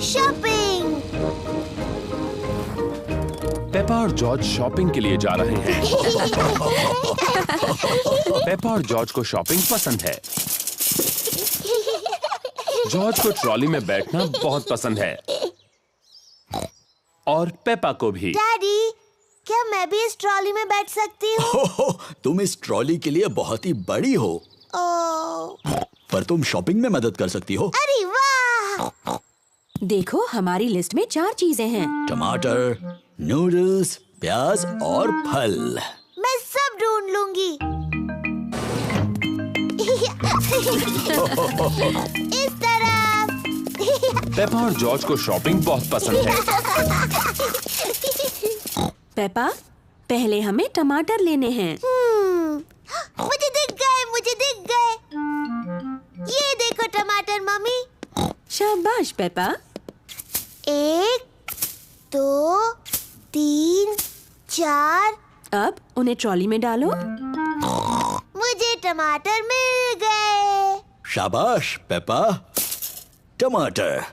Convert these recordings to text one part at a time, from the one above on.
Shopping. Peppa और George shopping के लिए जा रहे हैं। पेपा और जॉर्ज को शॉपिंग पसंद है। जॉर्ज को ट्रॉली में बैठना बहुत पसंद है और पेपा को भी। डैडी, क्या मैं भी इस ट्रॉली में बैठ सकती हूँ? तुम इस ट्रॉली के लिए बहुत ही बड़ी हो। पर तुम शॉपिंग में मदद कर सकती हो। अरे वाह! देखो, हमारी लिस्ट में 4 चीजें हैं। टमाटर, नूडल्स, प्याज और फल। मैं सब ढूंढ लूंगी। इस तरफ। पेपा और जॉर्ज को शॉपिंग बहुत पसंद है। पेपा, पहले हमें टमाटर लेने हैं। मुझे दिख गए, मुझे दिख गए। ये देखो टमाटर मम्मी। शाबाश पेपा। 1, 2, 3, 4। अब उन्हें ट्रॉली में डालो। मुझे टमाटर मिल गए। शाबाश पेपा। टमाटर।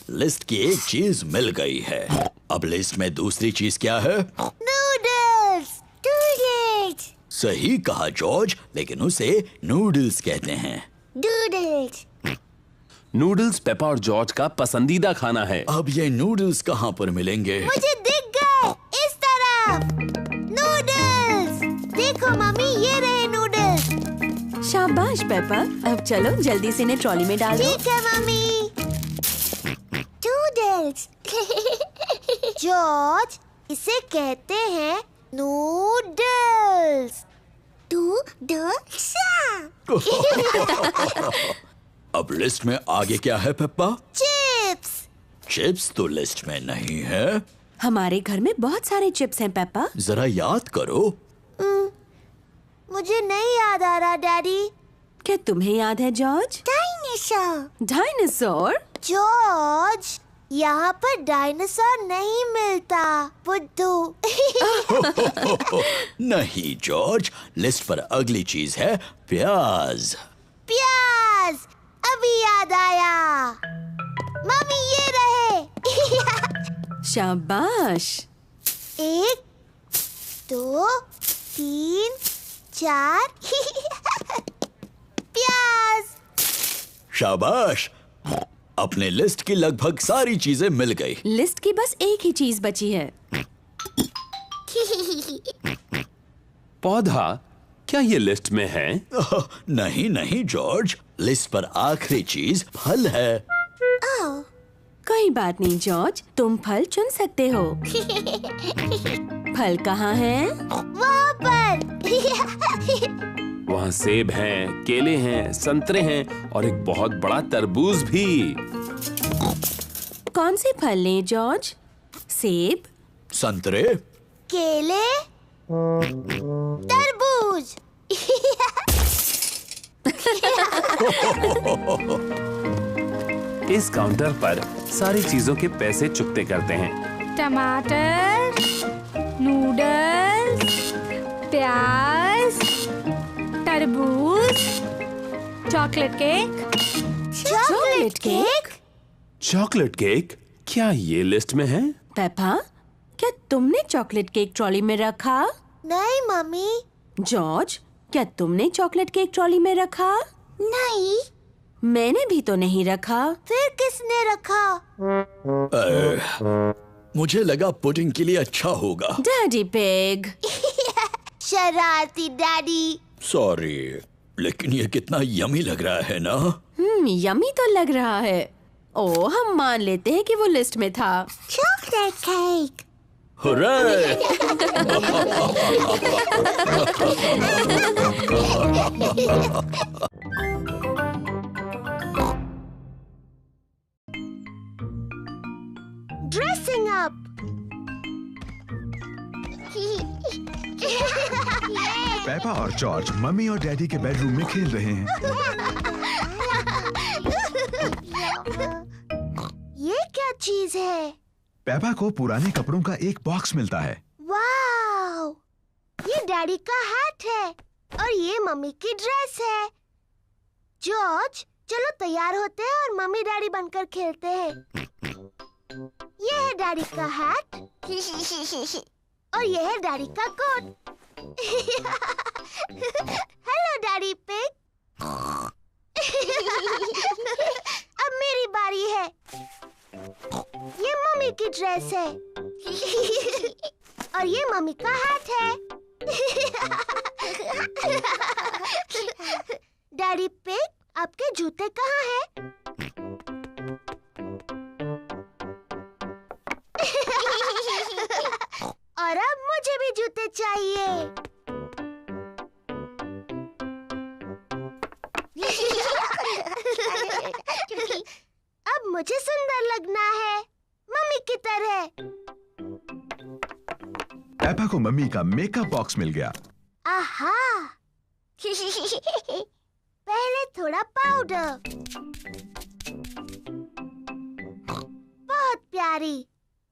लिस्ट की एक चीज मिल गई है। अब लिस्ट में दूसरी चीज क्या है? नूडल्स। नूडल्स। सही कहा जॉर्ज, लेकिन उसे नूडल्स कहते हैं। नूडल्स। नूडल्स पेपा और जॉर्ज का पसंदीदा खाना है। अब ये नूडल्स कहाँ पर मिलेंगे? मुझे दिख गए। इस तरफ। नूडल्स। देखो मम्मी, ये रहे नूडल्स। शाबाश पेपा। अब चलो जल्दी से इन्हें ट्रॉली में डालो। ठीक है मम्मी। नूडल्स। जॉर्ज, इसे कहते हैं नूडल्स। नूडल्स। अब लिस्ट में आगे क्या है पेप्पा? चिप्स। चिप्स तो लिस्ट में नहीं है। हमारे घर में बहुत सारे चिप्स हैं पेपा। जरा याद करो। मुझे नहीं याद आ रहा डैडी। क्या तुम्हें याद है जॉर्ज? डायनासोर। डायनासोर? जॉर्ज, यहाँ पर डायनासोर नहीं मिलता। बुद्धू। नहीं जॉर्ज, लिस्ट पर अगली चीज है प्याज। प्याज। अभी याद आया। मम्मी, ये रहे। शाबाश। 1, 2, 3, 4। प्याज। शाबाश। अपने लिस्ट की लगभग सारी चीजें मिल गई। लिस्ट की बस एक ही चीज बची है। पौधा, क्या ये लिस्ट में है? नहीं नहीं जॉर्ज, लिस्ट पर आखिरी चीज फल है। कोई बात नहीं जॉर्ज, तुम फल चुन सकते हो। फल कहाँ है? वहाँ पर। वहाँ सेब हैं, केले हैं, संतरे हैं और एक बहुत बड़ा तरबूज भी। कौन से फल लें जॉर्ज? सेब, संतरे, केले, तरबूज। इस काउंटर पर सारी चीजों के पैसे चुकते करते हैं। टमाटर, नूडल्स, प्याज, तरबूज, chocolate cake. Chocolate cake. Chocolate cake, क्या ये लिस्ट में है? पेपा, क्या तुमने चॉकलेट केक ट्रॉली में रखा? नहीं मम्मी। जॉर्ज, क्या तुमने चॉकलेट केक ट्रॉली में रखा? नहीं। मैंने भी तो नहीं रखा। फिर किसने रखा? मुझे लगा पुडिंग के लिए अच्छा होगा। Daddy pig. शरारती डैडी। सॉरी, लेकिन ये कितना यमी लग रहा है ना? यमी तो लग रहा है। ओ, हम मान लेते हैं कि वो लिस्ट में था। Chocolate cake. Hurray! Dressing up. Peppa और जॉर्ज मम्मी और डैडी के बेडरूम में खेल रहे हैं। ये क्या चीज है? पेपा को पुराने कपड़ों का एक बॉक्स मिलता है। वाव! ये डैडी का हैट है और ये मम्मी की ड्रेस है। जॉर्ज, चलो तैयार होते हैं और मम्मी डैडी बनकर खेलते हैं। ये है डैडी का हैट और ये है डैडी का कोट। Hello daddy pig. अब मेरी बारी है। ये मम्मी की ड्रेस है और ये मम्मी का हैट है। डैडी पिग, आपके जूते कहाँ हैं? और अब मुझे भी जूते चाहिए। अब मुझे सुंदर लगना है, मम्मी की तरह। पेपा को मम्मी का मेकअप बॉक्स मिल गया। आहा। पहले थोड़ा पाउडर। बहुत प्यारी।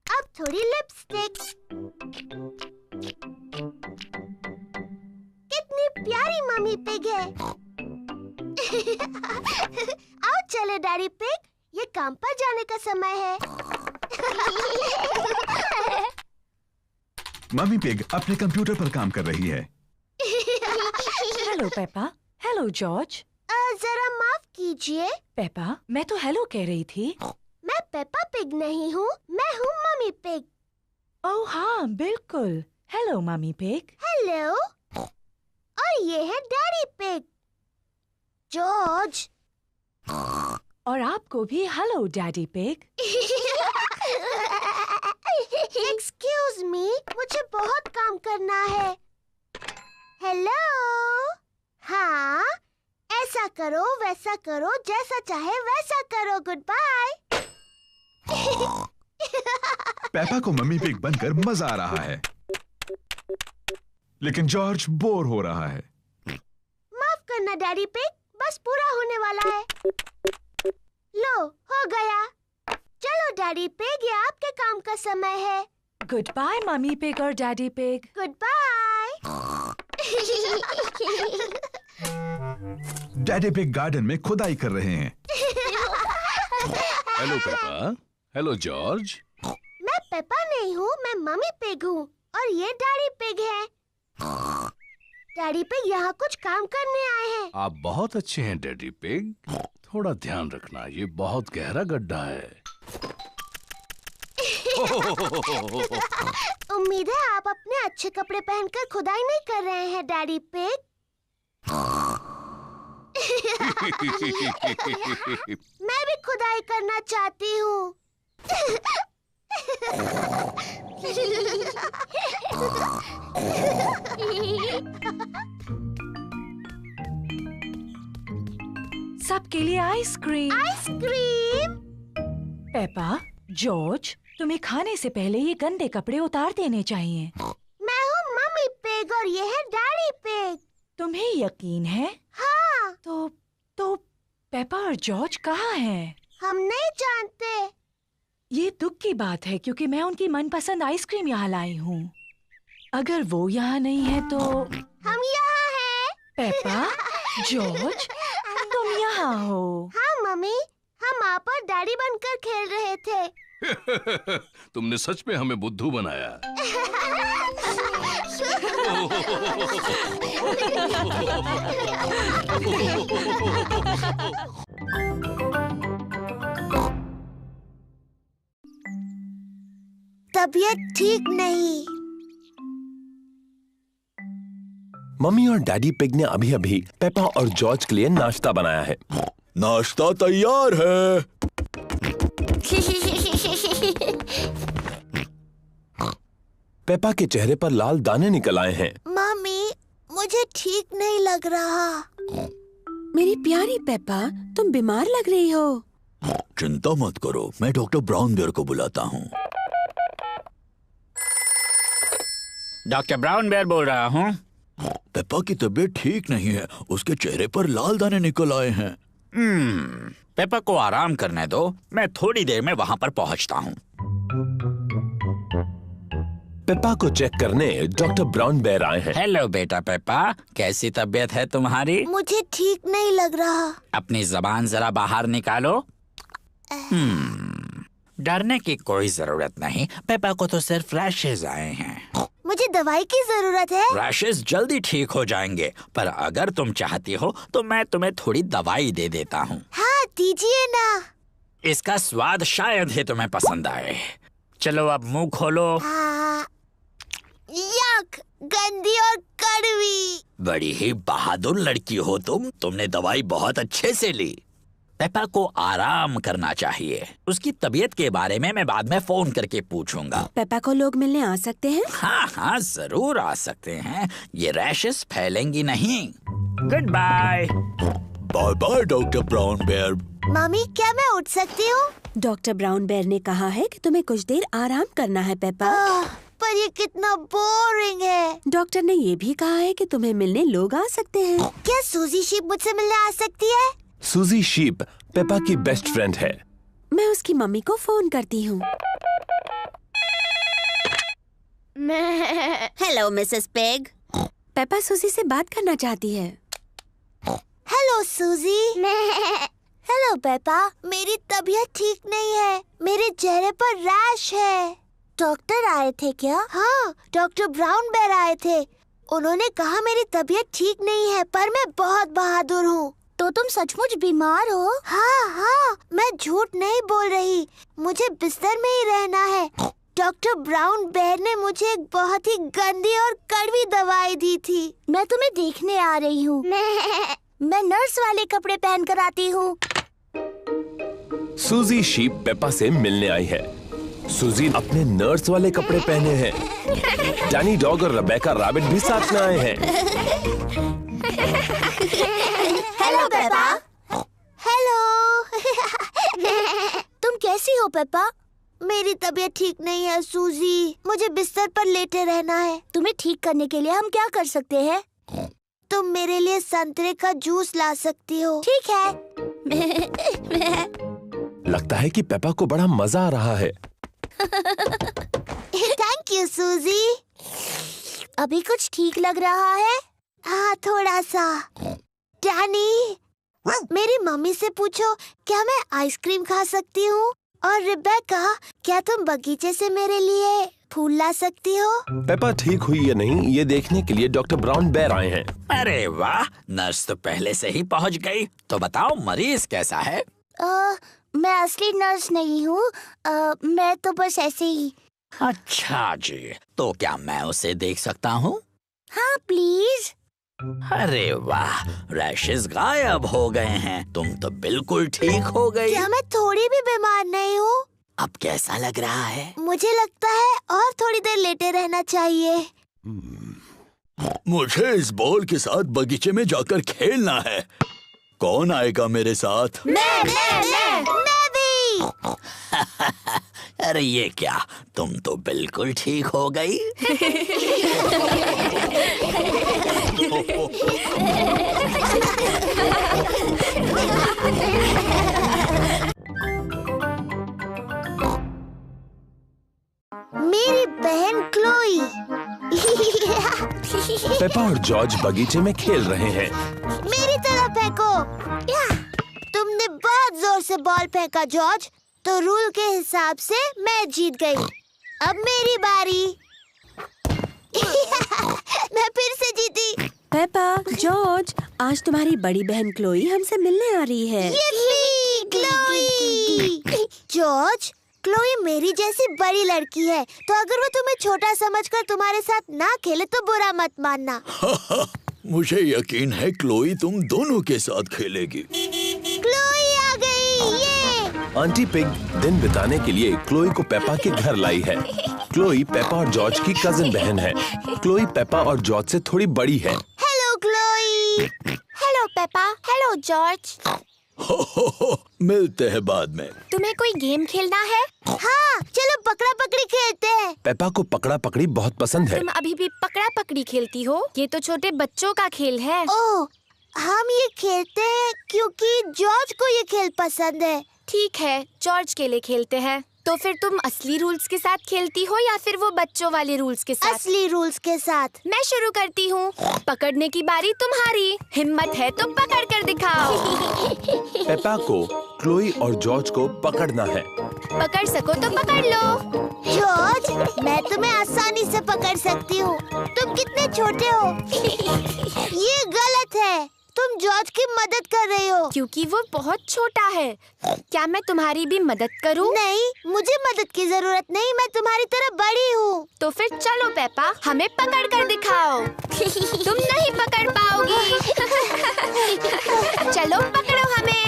अब थोड़ी लिपस्टिक। कितनी प्यारी मम्मी पिग है। आओ चले डैडी पिग, ये काम पर जाने का समय है। मम्मी पिग अपने कंप्यूटर पर काम कर रही है। Hello Peppa. Hello George. जरा माफ कीजिए। पेपा, मैं तो हेलो कह रही थी। मैं पेपा पिग नहीं हूँ, मैं हूँ मम्मी पिग। ओह हाँ, बिल्कुल। Hello mummy pig. हेलो। और ये है डैडी पिग। जॉर्ज। और आपको भी hello daddy pig. Excuse me, मुझे बहुत काम करना है। हेलो। हाँ, ऐसा करो, वैसा करो, जैसा चाहे वैसा करो। Goodbye. पेपा को मम्मी पिग बनकर मजा आ रहा है, लेकिन जॉर्ज बोर हो रहा है। माफ करना डैडी पिग, बस पूरा होने वाला है। लो, हो गया। चलो डैडी पिग, ये आपके काम का समय है। गुड बाय मम्मी पिग और daddy pig. Goodbye. Daddy pig garden में खुदाई कर रहे हैं। Hello Peppa. Hello George. मैं पेपा नहीं हूँ, मैं मम्मी पिग हूँ और ये डैडी पिग है। डैडी पिग यहाँ कुछ काम करने आए हैं। आप बहुत अच्छे हैं डैडी पिग। थोड़ा ध्यान रखना, ये बहुत गहरा गड्ढा है। उम्मीद है आप अपने अच्छे कपड़े पहनकर खुदाई नहीं कर रहे हैं डैडी पिग। मैं भी खुदाई करना चाहती हूँ। सबके लिए आइसक्रीम। आइसक्रीम। पेपा, जॉर्ज, तुम्हें खाने से पहले ये गंदे कपड़े उतार देने चाहिए। मैं हूँ मम्मी पिग और ये है डैडी पिग। तुम्हें यकीन है? हाँ। तो पेपा और जॉर्ज कहाँ हैं? हम नहीं जानते। ये दुख की बात है क्योंकि मैं उनकी मनपसंद आइसक्रीम यहाँ लाई हूँ। अगर वो यहाँ नहीं है तो हम यहाँ हैं। पेपा, जॉर्ज, तुम यहाँ हो। हाँ मम्मी, हम आप और डैडी बनकर खेल रहे थे। तुमने सच में हमें बुद्धू बनाया। तबीयत ठीक नहीं। मम्मी और डैडी पिग ने अभी अभी पेपा और जॉर्ज के लिए नाश्ता बनाया है। नाश्ता तैयार है। पेपा के चेहरे पर लाल दाने निकल आए हैं। मम्मी, मुझे ठीक नहीं लग रहा। मेरी प्यारी पेपा, तुम बीमार लग रही हो। चिंता मत करो, मैं डॉक्टर ब्राउन बेयर को बुलाता हूँ। डॉक्टर ब्राउन बेयर बोल रहा हूँ। पेपा की तबीयत ठीक नहीं है, उसके चेहरे पर लाल दाने निकल आए हैं। पेपा को आराम करने दो, मैं थोड़ी देर में वहाँ पर पहुँचता हूँ। पेपा को चेक करने डॉक्टर ब्राउन बेयर आए हैं। हेलो बेटा पेपा, कैसी तबीयत है तुम्हारी? मुझे ठीक नहीं लग रहा। अपनी जबान जरा बाहर निकालो। डरने की कोई जरूरत नहीं, पेपा को तो सिर्फ रैशेज आए हैं। मुझे दवाई की जरूरत है। रैशेज जल्दी ठीक हो जाएंगे, पर अगर तुम चाहती हो तो मैं तुम्हें थोड़ी दवाई दे देता हूँ। हाँ, दीजिए ना। इसका स्वाद शायद ही तुम्हें पसंद आए। चलो अब मुंह खोलो। यक, गंदी और कड़वी। बड़ी ही बहादुर लड़की हो तुमने दवाई बहुत अच्छे से ली। पेपा को आराम करना चाहिए। उसकी तबीयत के बारे में मैं बाद में फोन करके पूछूंगा। पेपा को लोग मिलने आ सकते हैं? हाँ हाँ, जरूर आ सकते हैं। ये रैशेस फैलेंगी नहीं। Goodbye. Bye bye doctor brown bear. Mummy, क्या मैं उठ सकती हूँ? डॉक्टर ब्राउन बेयर ने कहा है कि तुम्हें कुछ देर आराम करना है पेपा। पर ये कितना बोरिंग है। डॉक्टर ने ये भी कहा है कि तुम्हें मिलने लोग आ सकते हैं। क्या सूजी शीप मुझसे मिलने आ सकती है? सूजी शीप पेपा की बेस्ट फ्रेंड है। मैं उसकी मम्मी को फोन करती हूँ। Hello Mrs pig. पेपा सूजी से बात करना चाहती है। हेलो सूजी। हेलो पेपा, मेरी तबीयत ठीक नहीं है। मेरे चेहरे पर रैश है। डॉक्टर आए थे क्या? हाँ, डॉक्टर ब्राउन बेयर आए थे। उन्होंने कहा मेरी तबीयत ठीक नहीं है, पर मैं बहुत बहादुर हूँ। तो तुम सचमुच बीमार हो? हाँ हाँ, मैं झूठ नहीं बोल रही। मुझे बिस्तर में ही रहना है। डॉक्टर ब्राउन बेयर ने मुझे एक बहुत ही गंदी और कड़वी दवाई दी थी। मैं तुम्हें देखने आ रही हूँ। मैं नर्स वाले कपड़े पहन कर आती हूँ। सूजी शीप पेपा से मिलने आई है। सूजी अपने नर्स वाले कपड़े पहने हैं। डैनी डॉग और रेबेका रैबिट भी साथ में आए हैं। Hello Peppa. हेलो। तुम कैसी हो पेपा? मेरी तबीयत ठीक नहीं है सूजी। मुझे बिस्तर पर लेटे रहना है। तुम्हें ठीक करने के लिए हम क्या कर सकते हैं? तुम मेरे लिए संतरे का जूस ला सकती हो। ठीक है। लगता है कि पेपा को बड़ा मजा आ रहा है। थैंक यू सूजी। अभी कुछ ठीक लग रहा है? हाँ, थोड़ा सा। डैनी, मेरी मम्मी से पूछो क्या मैं आइसक्रीम खा सकती हूँ? और रेबेका, क्या तुम बगीचे से मेरे लिए फूल ला सकती हो? पेपा ठीक हुई या नहीं, ये देखने के लिए डॉक्टर ब्राउन बेयर आए हैं। अरे वाह, नर्स तो पहले से ही पहुंच गई। तो बताओ मरीज कैसा है? मैं असली नर्स नहीं हूँ। मैं तो बस ऐसे ही। अच्छा जी, तो क्या मैं उसे देख सकता हूँ? हाँ प्लीज। अरे वाह, रैशेस गायब हो गए हैं। तुम तो बिल्कुल ठीक हो गई। क्या मैं थोड़ी भी बीमार नहीं हूँ? अब कैसा लग रहा है? मुझे लगता है और थोड़ी देर लेटे रहना चाहिए। मुझे इस बॉल के साथ बगीचे में जाकर खेलना है। कौन आएगा मेरे साथ? मैं भी। अरे ये क्या, तुम तो बिल्कुल ठीक हो गई। मेरी बहन क्लोई। पेपा और जॉर्ज बगीचे में खेल रहे हैं। मेरी तरफ फेंको। तुमने बहुत जोर से बॉल फेंका जॉर्ज, तो रूल के हिसाब से मैं जीत गई। अब मेरी बारी। मैं फिर से जीती। पेपा, जॉर्ज, आज तुम्हारी बड़ी बहन क्लोई हमसे मिलने आ रही है। Yuppie, Chloe. जॉर्ज, क्लोई मेरी जैसी बड़ी लड़की है, तो अगर वो तुम्हें छोटा समझकर तुम्हारे साथ ना खेले तो बुरा मत मानना। मुझे यकीन है क्लोई तुम दोनों के साथ खेलेगी। क्लोई आ गई। ये आंटी पिग दिन बिताने के लिए क्लोई को पेपा के घर लाई है। क्लोई पेपा और जॉर्ज की कजिन बहन है। क्लोई पेपा और जॉर्ज से थोड़ी बड़ी है। Hello Chloe. Hello Peppa. Hello George. हो, मिलते हैं बाद में। तुम्हें कोई गेम खेलना है? हाँ, चलो पकड़ा पकड़ी खेलते हैं। पेपा को पकड़ा पकड़ी बहुत पसंद है। तुम अभी भी पकड़ा पकड़ी खेलती हो? ये तो छोटे बच्चों का खेल है। ओह, हम ये खेलते हैं क्योंकि जॉर्ज को ये खेल पसंद है। ठीक है, जॉर्ज के लिए खेलते हैं। तो फिर तुम असली रूल्स के साथ खेलती हो या फिर वो बच्चों वाले रूल्स के साथ? असली रूल्स के साथ। मैं शुरू करती हूँ। पकड़ने की बारी तुम्हारी। हिम्मत है तो पकड़ कर दिखाओ। पेपा को क्लोई और जॉर्ज को पकड़ना है। पकड़ सको तो पकड़ लो। जॉर्ज, मैं तुम्हें आसानी से पकड़ सकती हूँ। तुम कितने छोटे हो। ये गलत है। तुम जॉर्ज की मदद कर रही हो। क्योंकि वो बहुत छोटा है। क्या मैं तुम्हारी भी मदद करूं? नहीं, मुझे मदद की जरूरत नहीं। मैं तुम्हारी तरह बड़ी हूँ। तो फिर चलो पेपा, हमें पकड़ कर दिखाओ। तुम नहीं पकड़ पाओगी। चलो पकड़ो हमें।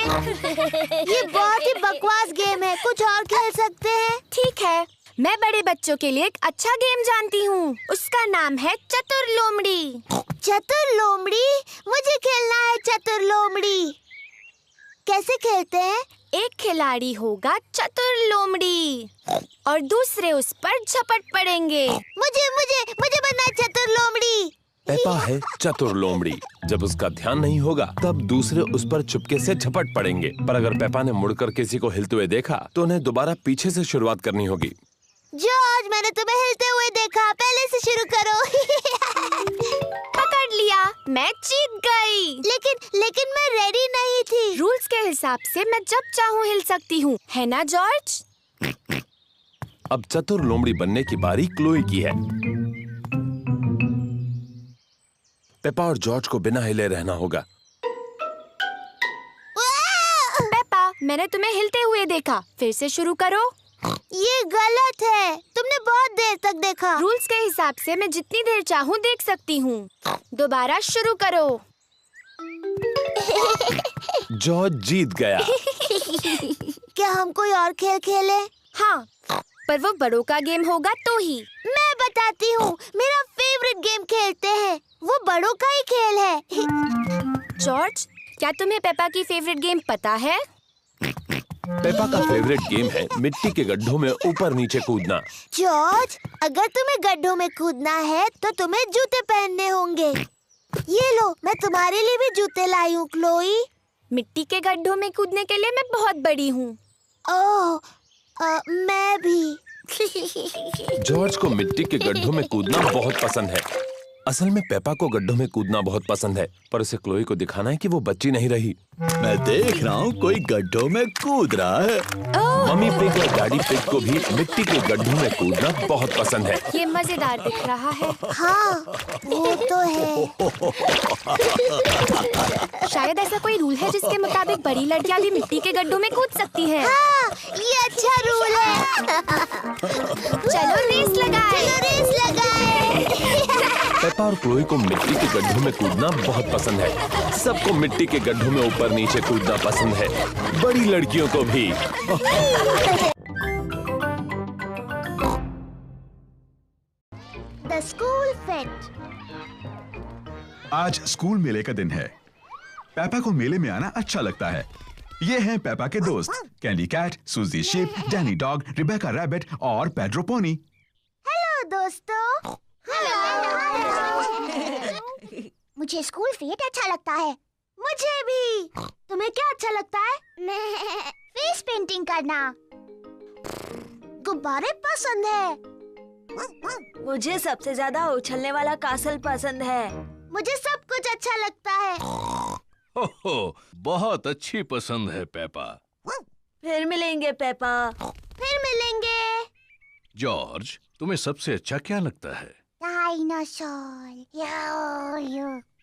ये बहुत ही बकवास गेम है। कुछ और खेल सकते हैं? ठीक है, मैं बड़े बच्चों के लिए एक अच्छा गेम जानती हूँ। उसका नाम है चतुर लोमड़ी। चतुर लोमड़ी? मुझे खेलना है चतुर लोमड़ी। कैसे खेलते हैं? एक खिलाड़ी होगा चतुर लोमड़ी और दूसरे उस पर झपट पड़ेंगे। मुझे मुझे मुझे बनना है चतुर लोमड़ी। पेपा है चतुर लोमड़ी। जब उसका ध्यान नहीं होगा तब दूसरे उस पर चुपके से झपट पड़ेंगे। पर अगर पेपा ने मुड़कर किसी को हिलते हुए देखा तो उन्हें दोबारा पीछे से शुरुआत करनी होगी। जॉर्ज, मैंने तुम्हें हिलते हुए देखा। पहले से शुरू करो। पकड़ लिया, मैं जीत गई। लेकिन मैं रेडी नहीं थी। रूल्स के हिसाब से मैं जब चाहूँ हिल सकती हूँ, है ना जॉर्ज? अब चतुर लोमड़ी बनने की बारी क्लोई की है। पेपा और जॉर्ज को बिना हिले रहना होगा। पेपा, मैंने तुम्हें हिलते हुए देखा। फिर से शुरू करो। ये गलत है। तुमने बहुत देर तक देखा। रूल्स के हिसाब से मैं जितनी देर चाहूँ देख सकती हूँ। दोबारा शुरू करो। जॉर्ज जीत गया। क्या हम कोई और खेल खेलें? हाँ, पर वो बड़ों का गेम होगा तो ही। मैं बताती हूँ। मेरा फेवरेट गेम खेलते हैं। वो बड़ों का ही खेल है। जॉर्ज, क्या तुम्हें पेपा की फेवरेट गेम पता है? पेपा का फेवरेट गेम है मिट्टी के गड्ढों में ऊपर नीचे कूदना। जॉर्ज, अगर तुम्हें गड्ढों में कूदना है तो तुम्हें जूते पहनने होंगे। ये लो, मैं तुम्हारे लिए भी जूते लाई हूँ क्लोई। मिट्टी के गड्ढों में कूदने के लिए मैं बहुत बड़ी हूँ। ओह, मैं भी। जॉर्ज को मिट्टी के गड्ढों में कूदना बहुत पसंद है। असल में पेपा को गड्ढों में कूदना बहुत पसंद है, पर उसे क्लोई को दिखाना है कि वो बच्ची नहीं रही। मैं देख रहा हूँ कोई गड्ढों में कूद रहा है। मम्मी पिग और डैडी पिग को भी मिट्टी के गड्ढों में कूदना बहुत पसंद है। ये मजेदार दिख रहा है। हाँ, वो तो है। शायद ऐसा कोई रूल है जिसके मुताबिक बड़ी लड़कियां भी मिट्टी के गड्ढों में कूद सकती है। हाँ, ये अच्छा रूल है। चलो रेस लगाएं। पेपा और क्लोई को मिट्टी के गड्ढों में कूदना बहुत पसंद है। सबको मिट्टी के गड्ढों में ऊपर नीचे कूदना पसंद है, बड़ी लड़कियों को भी। The school fate. आज स्कूल मेले का दिन है। पेपा को मेले में आना अच्छा लगता है। ये हैं पेपा के दोस्त Candy Cat, Suzy Sheep, Danny Dog, Rebecca Rabbit और पेड्रो पोनी। हेलो दोस्तों। मुझे स्कूल फेट अच्छा लगता है। मुझे भी। तुम्हें क्या अच्छा लगता है? फेस पेंटिंग करना। गुब्बारे पसंद है। मुझे सबसे ज्यादा उछलने वाला कासल पसंद है। मुझे सब कुछ अच्छा लगता है। हो, बहुत अच्छी पसंद है पेपा। फिर मिलेंगे पेपा। फिर मिलेंगे। जॉर्ज, तुम्हें सबसे अच्छा क्या लगता है? डायनासोर।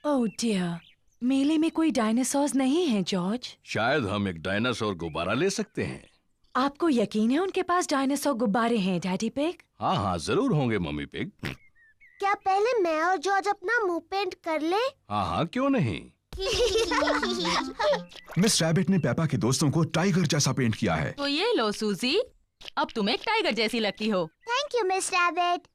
ओह डियर, मेले में कोई डायनासोर्स नहीं है जॉर्ज। शायद हम एक डायनासोर गुब्बारा ले सकते हैं। आपको यकीन है उनके पास डायनासोर गुब्बारे हैं डैडी पिग? हाँ हाँ, जरूर होंगे मम्मी पिग। क्या पहले मैं और जॉर्ज अपना मुंह पेंट कर ले? हाँ हाँ, क्यों नहीं। मिस रैबिट ने पेपा के दोस्तों को टाइगर जैसा पेंट किया है। तो ये लो सूजी, अब तुम एक टाइगर जैसी लगती हो। Thank you miss rabbit.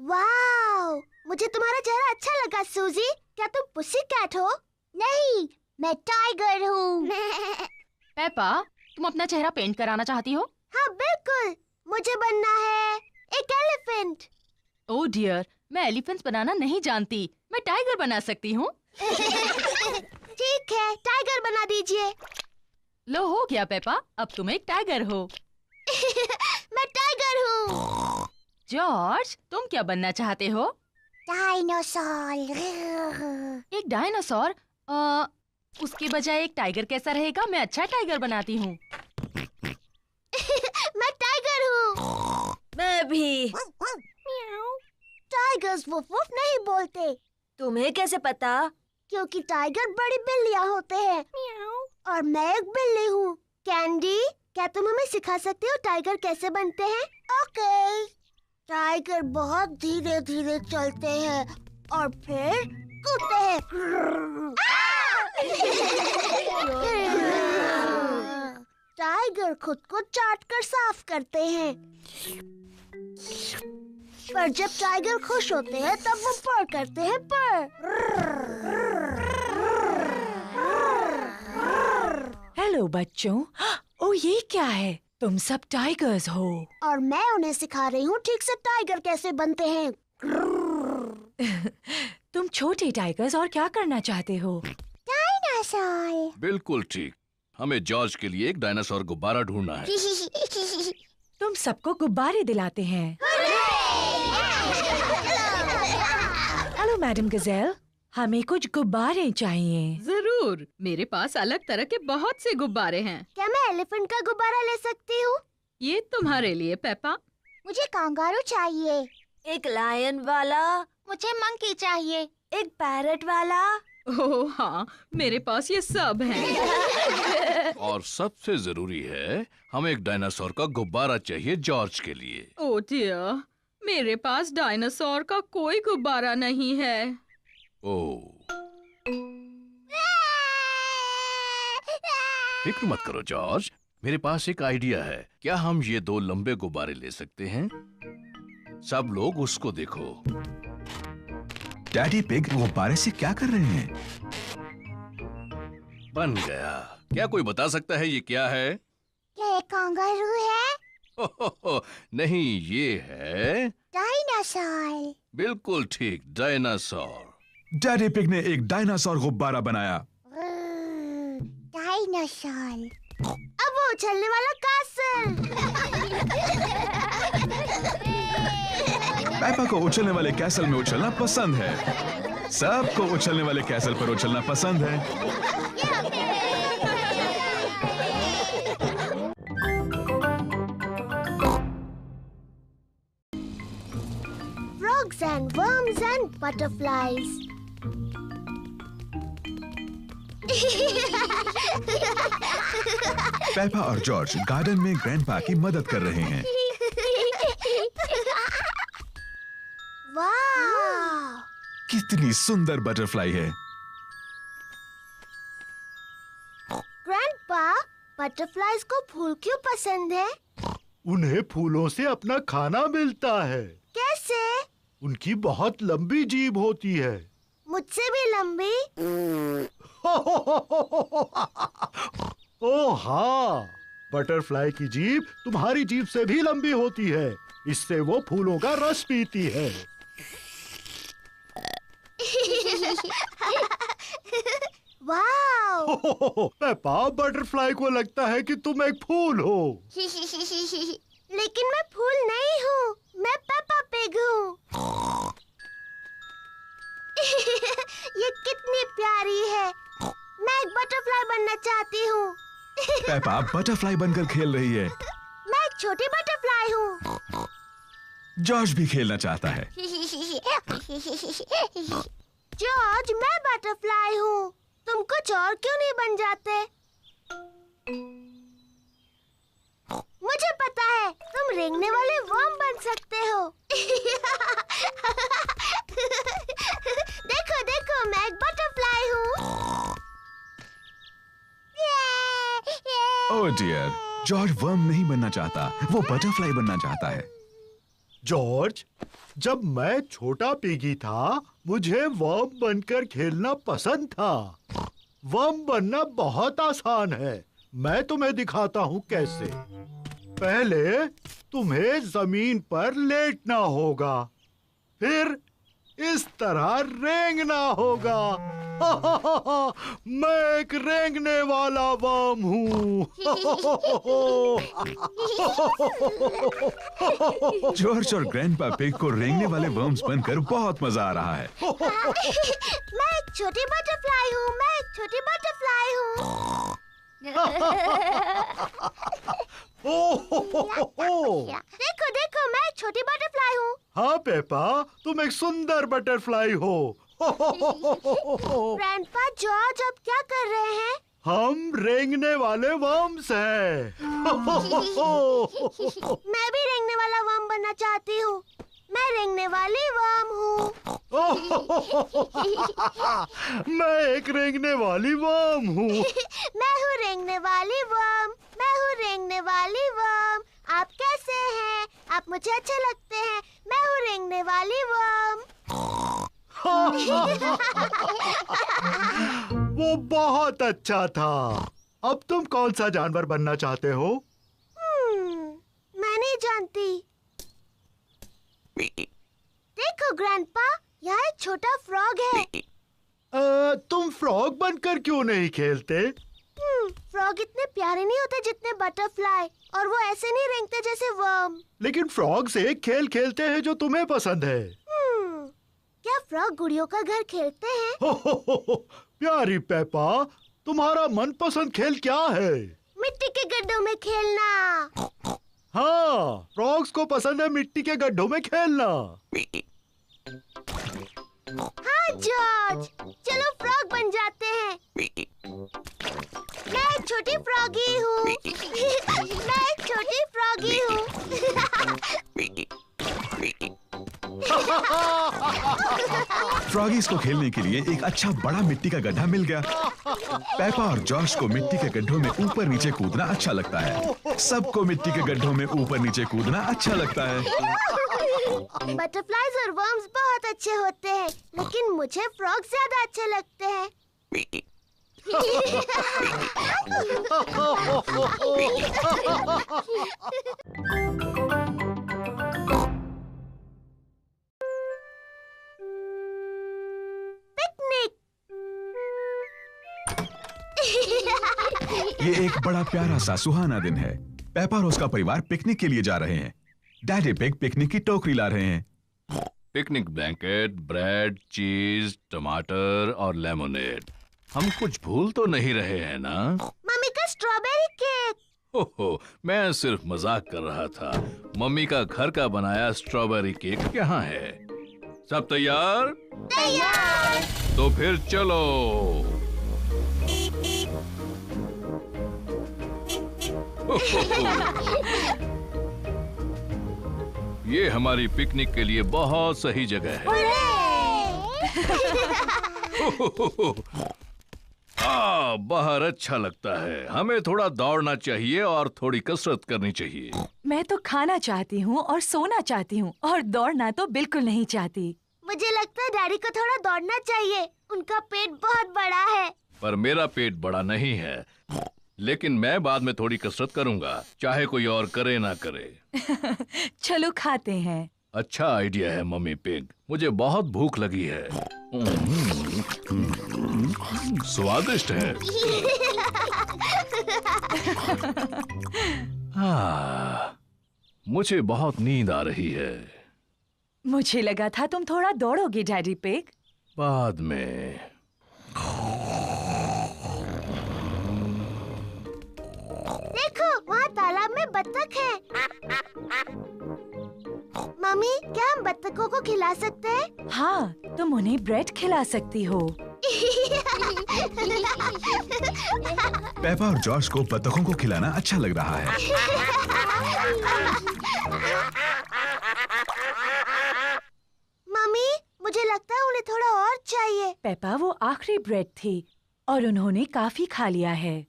Wow, मुझे तुम्हारा चेहरा अच्छा लगा सूजी। क्या तुम पुसी कैट हो? नहीं, मैं टाइगर हूँ। पेपा, तुम अपना चेहरा पेंट कराना चाहती हो? हाँ बिल्कुल, मुझे बनना है एक एलिफेंट। ओह डियर, मैं एलिफेंट्स बनाना नहीं जानती। मैं टाइगर बना सकती हूँ। ठीक है, टाइगर बना दीजिए। लो हो गया पेपा, अब तुम एक टाइगर हो। मैं टाइगर हूँ। जॉर्ज, तुम क्या बनना चाहते हो? डायनासोर। एक डायनासोर? उसके बजाय एक टाइगर कैसा रहेगा? मैं अच्छा टाइगर बनाती हूँ। मैं टाइगर हूँ। मैं भी। टाइगर्स वुफ वुफ नहीं बोलते। तुम्हें कैसे पता? क्योंकि टाइगर बड़ी बिल्लियाँ होते हैं और मैं एक बिल्ली हूँ। कैंडी, क्या तुम हमें सिखा सकते हो टाइगर कैसे बनते हैं? ओके। टाइगर बहुत धीरे धीरे चलते हैं और फिर कूदते हैं। टाइगर खुद को चाट कर साफ करते हैं। पर जब टाइगर खुश होते हैं तब वो पर करते हैं पर। हेलो बच्चों। ओ ये क्या है? तुम सब टाइगर्स हो। और मैं उन्हें सिखा रही हूँ ठीक से टाइगर कैसे बनते हैं। तुम छोटे टाइगर्स और क्या करना चाहते हो? डायनासोर। बिल्कुल ठीक। हमें जॉर्ज के लिए एक डायनासोर गुब्बारा ढूंढना है। तुम सबको गुब्बारे दिलाते हैं। हेलो मैडम गजेल, हमें कुछ गुब्बारे चाहिए। जरूर, मेरे पास अलग तरह के बहुत से गुब्बारे हैं। क्या मैं एलिफेंट का गुब्बारा ले सकती हूँ? ये तुम्हारे लिए पेपा। मुझे कांगारू चाहिए। एक लायन वाला। मुझे मंकी चाहिए। एक पैरट वाला। ओह हाँ, मेरे पास ये सब हैं। और सबसे जरूरी है, हमें एक डायनासोर का गुब्बारा चाहिए जॉर्ज के लिए। ओह डियर, मेरे पास डायनासोर का कोई गुब्बारा नहीं है। ओह, फिक्र मत करो जॉर्ज, मेरे पास एक आइडिया है। क्या हम ये 2 लंबे गुब्बारे ले सकते हैं? सब लोग उसको देखो। डैडी पिग गुब्बारे से क्या कर रहे हैं? बन गया। क्या कोई बता सकता है ये क्या है? क्या ये कांगारू है? नहीं, ये है डायनासोर। बिल्कुल ठीक, डायनासोर। डैडी पिग ने एक डायनासोर गुब्बारा बनाया। डायनासोर। अब वो उछलने वाला कासल। पेपा को उछलने वाले कैसल में उछलना पसंद है। सबको उछलने वाले कैसल पर उछलना पसंद है। Frogs and worms and butterflies. Peppa और जॉर्ज गार्डन में ग्रैंडपा की मदद कर रहे हैं। वाह! कितनी सुंदर बटरफ्लाई है। ग्रैंडपा, बटरफ्लाइज को फूल क्यों पसंद है? उन्हें फूलों से अपना खाना मिलता है। कैसे? उनकी बहुत लंबी जीभ होती है। मुझसे भी लंबी? ओह हाँ, बटरफ्लाई की जीभ तुम्हारी जीभ से भी लंबी होती है। इससे वो फूलों का रस पीती है। वाओ! पेपा, बटरफ्लाई को लगता है कि तुम एक फूल हो। लेकिन मैं फूल नहीं हूँ, मैं पेपा पिग हूँ। ये कितनी प्यारी है। मैं एक बटरफ्लाई बनना चाहती हूँ। पेपा बटरफ्लाई बनकर खेल रही है। मैं एक छोटी बटरफ्लाई हूँ। जॉर्ज भी खेलना चाहता है। जॉर्ज, मैं बटरफ्लाई हूँ। तुम कुछ और क्यों नहीं बन जाते? मुझे पता है, तुम रेंगने वाले वर्म बन सकते हो। देखो देखो, मैं एक बटरफ्लाई हूँ। ओह डियर, जॉर्ज वर्म नहीं बनना चाहता, वो बटरफ्लाई बनना चाहता है। जॉर्ज, जब मैं छोटा पिगी था, मुझे वर्म बनकर खेलना पसंद था। वर्म बनना बहुत आसान है। मैं तुम्हें दिखाता हूँ कैसे। पहले तुम्हें जमीन पर लेटना होगा, फिर इस तरह रेंगना होगा। मैं एक रेंगने वाला वर्म हूँ। जॉर्ज और ग्रैंडपा पिग को रेंगने वाले वर्म्स बनकर बहुत मजा आ रहा है। मैं एक छोटी बटरफ्लाई हूँ, मैं एक छोटी बटरफ्लाई हूँ। देखो देखो, मैं एक छोटी बटरफ्लाई हूँ। हाँ पेपा, तुम एक सुंदर बटरफ्लाई हो। ग्रैंडपा, जॉर्ज अब क्या कर रहे हैं? हम रेंगने वाले वर्म्स हैं। मैं भी रेंगने वाला वर्म बनना चाहती हूँ। मैं रेंगने वाली वर्म हूँ। मैं एक रेंगने वाली वर्म हूँ। मैं हूँ रेंगने वाली वर्म। मैं हूँ रेंगने वाली वर्म। आप कैसे हैं? आप मुझे अच्छे लगते हैं। मैं हूँ रेंगने वाली वर्म। वो बहुत अच्छा था। अब तुम कौन सा जानवर बनना चाहते हो? मैं नहीं जानती। देखो ग्रैंडपा, यहाँ एक छोटा फ्रॉग है। तुम फ्रॉग बनकर क्यों नहीं खेलते? फ्रॉग इतने प्यारे नहीं होते जितने बटरफ्लाई, और वो ऐसे नहीं रेंगते जैसे वर्म। लेकिन फ्रॉग से एक खेल खेलते हैं जो तुम्हें पसंद है। क्या फ्रॉग गुड़ियों का घर खेलते हैं? प्यारी पेपा, तुम्हारा मनपसंद खेल क्या है? मिट्टी के गड्ढों में खेलना। हाँ, फ्रॉग्स को पसंद है मिट्टी के गड्ढों में खेलना। हाँ जॉर्ज, चलो फ्रॉग बन जाते हैं। मैं एक छोटी फ्रॉगी हूँ। मैं एक छोटी फ्रॉगी हूँ। फ्रॉगीज को खेलने के लिए एक अच्छा बड़ा मिट्टी का गड्ढा मिल गया। पेपा और जॉश को मिट्टी के गड्ढों में ऊपर नीचे कूदना अच्छा लगता है। सबको मिट्टी के गड्ढों में ऊपर नीचे कूदना अच्छा लगता है। बटरफ्लाईज और वर्म्स बहुत अच्छे होते हैं, लेकिन मुझे फ्रॉग ज्यादा अच्छे लगते हैं। पिकनिक। ये एक बड़ा प्यारा सा सुहाना दिन है। पेपा और उसका परिवार पिकनिक के लिए जा रहे हैं। डैडी पिग पिकनिक की टोकरी ला रहे हैं। पिकनिक ब्लैंकेट, ब्रेड, चीज, टमाटर और लेमोनेड। हम कुछ भूल तो नहीं रहे हैं ना? मम्मी का स्ट्रॉबेरी केक। ओहो, मैं सिर्फ मजाक कर रहा था। मम्मी का घर का बनाया स्ट्रॉबेरी केक यहाँ है। सब तैयार? तैयार। तो फिर चलो। ये हमारी पिकनिक के लिए बहुत सही जगह है। बाहर अच्छा लगता है। हमें थोड़ा दौड़ना चाहिए और थोड़ी कसरत करनी चाहिए। मैं तो खाना चाहती हूँ और सोना चाहती हूँ, और दौड़ना तो बिल्कुल नहीं चाहती। मुझे लगता है डैडी को थोड़ा दौड़ना चाहिए। उनका पेट बहुत बड़ा है। पर मेरा पेट बड़ा नहीं है। लेकिन मैं बाद में थोड़ी कसरत करूंगा, चाहे कोई और करे ना करे। चलो खाते हैं। अच्छा आइडिया है मम्मी पिग। मुझे बहुत भूख लगी है। स्वादिष्ट है। मुझे बहुत नींद आ रही है। मुझे लगा था तुम थोड़ा दौड़ोगे डैडी पिग। बाद में। देखो, वहाँ तालाब में बत्तख है। मम्मी, क्या हम बत्तखों को खिला सकते हैं? हाँ, तुम उन्हें ब्रेड खिला सकती हो। पेपा और जॉर्ज को बत्तखों को खिलाना अच्छा लग रहा है। मम्मी, मुझे लगता है उन्हें थोड़ा और चाहिए। पेपा, वो आखिरी ब्रेड थी और उन्होंने काफी खा लिया है।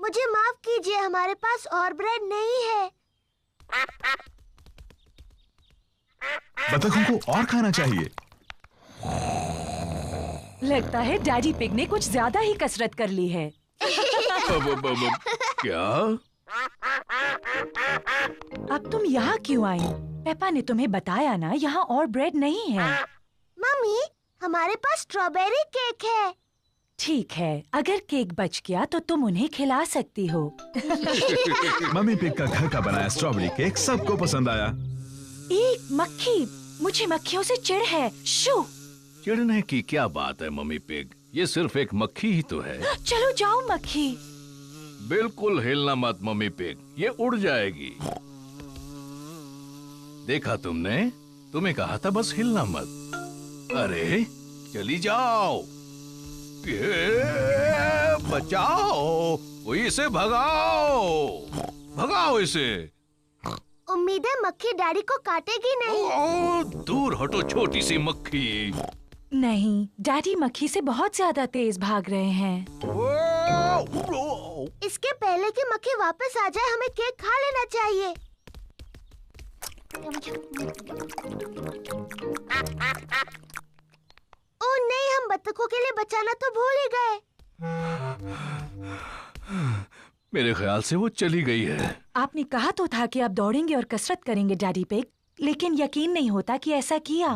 मुझे माफ कीजिए, हमारे पास और ब्रेड नहीं है। बत्तखों को और खाना चाहिए। लगता है डैडी पिग ने कुछ ज्यादा ही कसरत कर ली है। क्या? अब तुम यहाँ क्यों आई? पेपा ने तुम्हें बताया ना, यहाँ और ब्रेड नहीं है। मम्मी, हमारे पास स्ट्रॉबेरी केक है। ठीक है, अगर केक बच गया तो तुम उन्हें खिला सकती हो। मम्मी पिग का घर का बनाया स्ट्रॉबेरी केक सबको पसंद आया। एक मक्खी, मुझे मक्खियों से चिढ़ है। शू! चिढ़ने की क्या बात है मम्मी पिग, ये सिर्फ एक मक्खी ही तो है। चलो जाओ मक्खी। बिल्कुल हिलना मत मम्मी पिग, ये उड़ जाएगी। देखा तुमने, तुम्हें कहा था बस हिलना मत। अरे चली जाओ, बचाओ, कोई इसे भगाओ, भगाओ इसे। उम्मीद है मक्खी डैडी को काटेगी नहीं। ओ, दूर हटो छोटी सी मक्खी। नहीं, डैडी मक्खी से बहुत ज्यादा तेज भाग रहे हैं। इसके पहले कि मक्खी वापस आ जाए हमें केक खा लेना चाहिए। ओह नहीं, हम बत्तखों के लिए बचाना तो भूल ही गए। मेरे ख्याल से वो चली गई है। आपने कहा तो था कि आप दौड़ेंगे और कसरत करेंगे डैडी पिग, लेकिन यकीन नहीं होता कि ऐसा किया।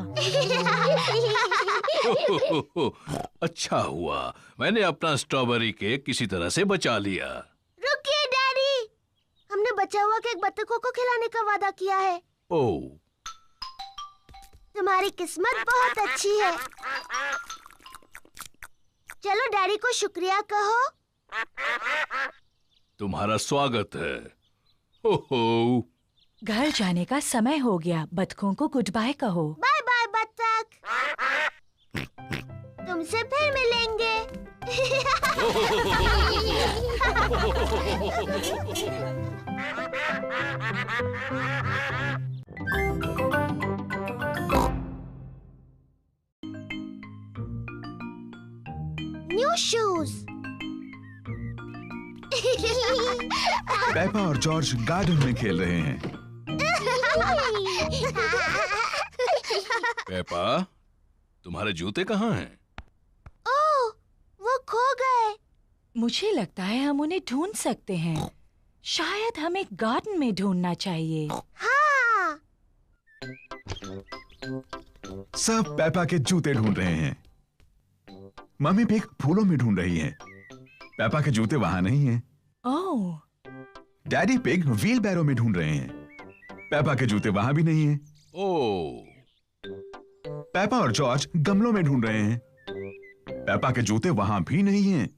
अच्छा हुआ मैंने अपना स्ट्रॉबेरी केक किसी तरह से बचा लिया। रुकिए डैडी, हमने बचा हुआ केक बत्तखों को खिलाने का वादा किया है। ओह, तुम्हारी किस्मत बहुत अच्छी है। चलो डैडी को शुक्रिया कहो। तुम्हारा स्वागत है। हो हो। घर जाने का समय हो गया, बतखों को गुड बाय कहो। बाय बाय बत्तख, तुमसे फिर मिलेंगे। New shoes. पेपा और जॉर्ज गार्डन में खेल रहे हैं। पेपा, तुम्हारे जूते कहाँ हैं? ओह, वो खो गए। मुझे लगता है हम उन्हें ढूंढ सकते हैं। शायद हमें गार्डन में ढूंढना चाहिए। हाँ। सब पेपा के जूते ढूंढ रहे हैं। मम्मी पिग फूलों में ढूंढ रही है। पेपा के जूते वहां नहीं हैं। ओह। डैडी पिग व्हील बैरो में ढूंढ रहे हैं। पेपा के जूते वहां भी नहीं हैं। ओह। पेपा और जॉर्ज गमलों में ढूंढ रहे हैं। पेपा के जूते वहां भी नहीं हैं।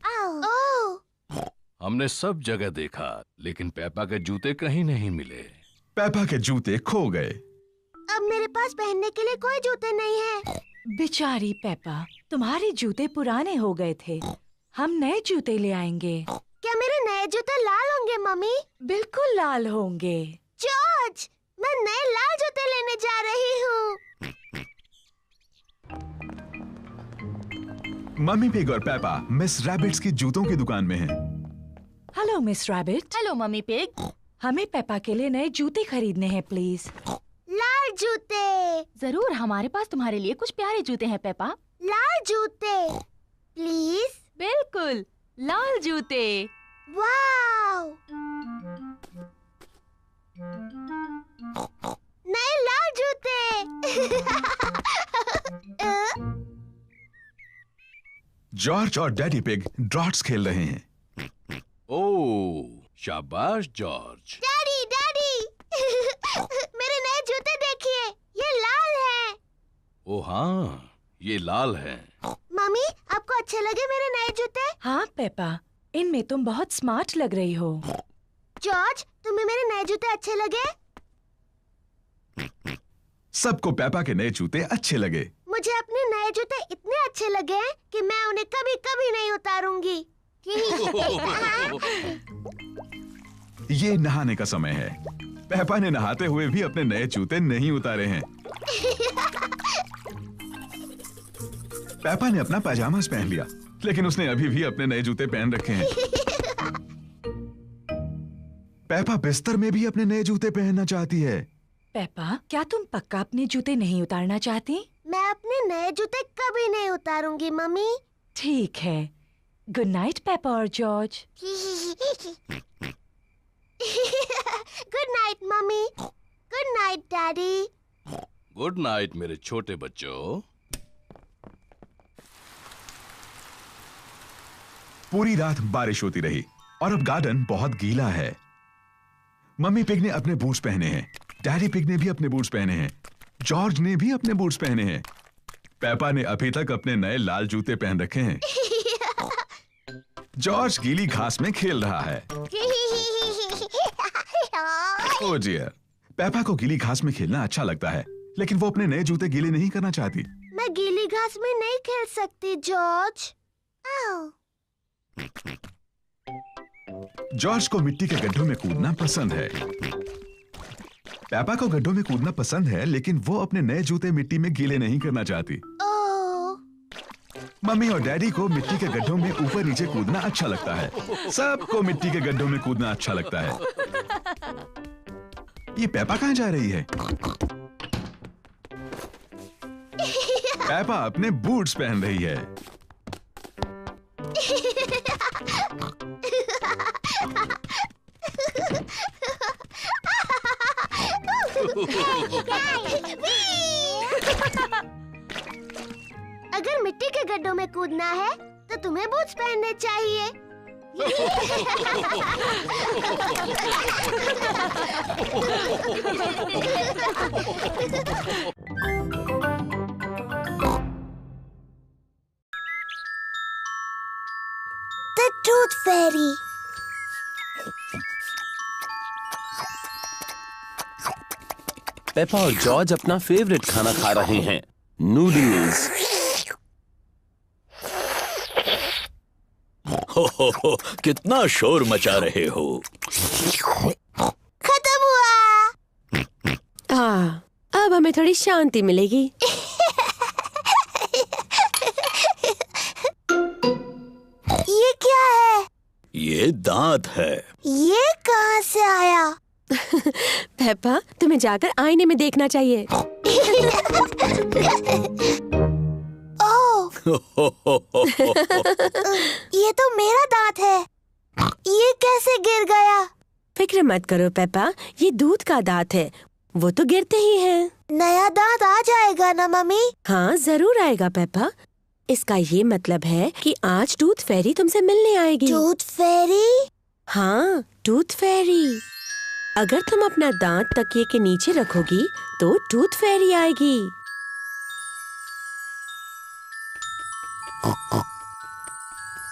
हमने सब जगह देखा, लेकिन पेपा के जूते कहीं नहीं मिले। पेपा के जूते खो गए। अब मेरे पास पहनने के लिए कोई जूते नहीं हैं। बेचारी पेपा, तुम्हारे जूते पुराने हो गए थे। हम नए जूते ले आएंगे। क्या मेरे नए जूते लाल होंगे मम्मी? बिल्कुल लाल होंगे। जॉर्ज, मैं नए लाल जूते लेने जा रही हूँ। मम्मी पिग और पेपा मिस रैबिट्स की जूतों की दुकान में हैं। Hello miss rabbit. Hello mummy pig. हमें पेपा के लिए नए जूते खरीदने हैं प्लीज। लाल जूते। जरूर, हमारे पास तुम्हारे लिए कुछ प्यारे जूते हैं पेपा। लाल जूते प्लीज। बिल्कुल, लाल जूते। वाव, नए लाल जूते। जॉर्ज और डैडी पिग ड्रॉट्स खेल रहे हैं। ओह, शाबाश जॉर्ज। डैडी डैडी, मेरे नए जूते देखिए, ये लाल हैं। ओ हाँ, ये लाल हैं। मम्मी, आपको अच्छे लगे मेरे नए जूते? हाँ पेपा, इनमें तुम बहुत स्मार्ट लग रही हो। जॉर्ज, तुम्हें मेरे नए जूते अच्छे लगे? सबको पेपा के नए जूते अच्छे लगे। मुझे अपने नए जूते इतने अच्छे लगे हैं कि मैं उन्हें कभी कभी नहीं उतारूंगी। ये नहाने का समय है। पेपा ने नहाते हुए भी अपने नए जूते नहीं उतारे हैं। पेपा ने अपना पैजामास पहन लिया, लेकिन उसने अभी भी अपने नए जूते पहन रखे हैं। पेपा बिस्तर में भी अपने नए जूते पहनना चाहती है। पेपा, क्या तुम पक्का अपने जूते नहीं उतारना चाहती? मैं अपने नए जूते कभी नहीं उतारूंगी मम्मी। ठीक है। गुड नाइट पेपा और George. Good night mummy. Good night daddy. Good night मेरे छोटे बच्चों। पूरी रात बारिश होती रही और अब गार्डन बहुत गीला है। मम्मी पिग ने अपने बूट्स पहने हैं, डैडी पिग ने भी अपने बूट्स पहने हैं, जॉर्ज ने भी अपने बूट्स पहने हैं, पेपा ने अभी तक अपने नए लाल जूते पहन रखे हैं। जॉर्ज गीली घास में खेल रहा है। ओह डियर, पेपा को गीली घास में खेलना अच्छा लगता है, लेकिन वो अपने नए जूते गीले नहीं करना चाहती। मैं गीली घास में नहीं खेल सकती जॉर्ज। जॉर्ज को मिट्टी के गड्ढों में कूदना पसंद है। पेपा को गड्ढों में कूदना पसंद है, लेकिन वो अपने नए जूते मिट्टी में गीले नहीं करना चाहती। मम्मी और डैडी को मिट्टी के गड्ढों में ऊपर नीचे कूदना अच्छा लगता है। सबको मिट्टी के गड्ढों में कूदना अच्छा लगता है। ये पेपा कहाँ जा रही है? पेपा अपने बूट्स पहन रही है। अगर मिट्टी के गड्ढों में कूदना है तो तुम्हें बूट्स पहनने चाहिए। The Tooth Fairy। पेपा और जॉर्ज अपना फेवरेट खाना खा रहे हैं, नूडल्स। हो, कितना शोर मचा रहे हो। खत्म हुआ। अब हमें थोड़ी शांति मिलेगी। ये क्या है? ये दांत है। ये कहाँ से आया? पेपा, तुम्हें जाकर आईने में देखना चाहिए। ये तो मेरा दांत है। ये कैसे गिर गया? फिक्र मत करो पेपा, ये दूध का दांत है, वो तो गिरते ही हैं। नया दांत आ जाएगा ना मम्मी? हाँ जरूर आएगा पेपा। इसका ये मतलब है कि आज टूथ फेरी तुमसे मिलने आएगी। टूथ फेरी? हाँ, टूथ फेरी। अगर तुम अपना दांत तकिए के नीचे रखोगी तो टूथ फेरी आएगी।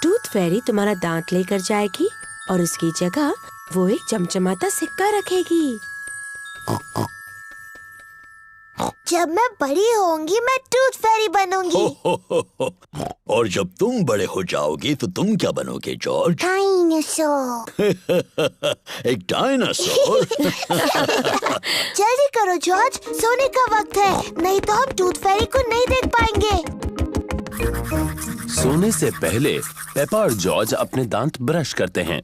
टूथ फेरी तुम्हारा दांत लेकर जाएगी और उसकी जगह वो एक चमचमाता सिक्का रखेगी। जब मैं बड़ी होंगी मैं टूथ फेरी बनूंगी। और जब तुम बड़े हो जाओगी तो तुम क्या बनोगे जॉर्ज? डायनासोर। एक डायनासोर? जल्दी करो जॉर्ज, सोने का वक्त है, नहीं तो हम टूथ फेरी को नहीं देख पाएंगे। सोने से पहले पेपा और जॉर्ज अपने दांत ब्रश करते हैं।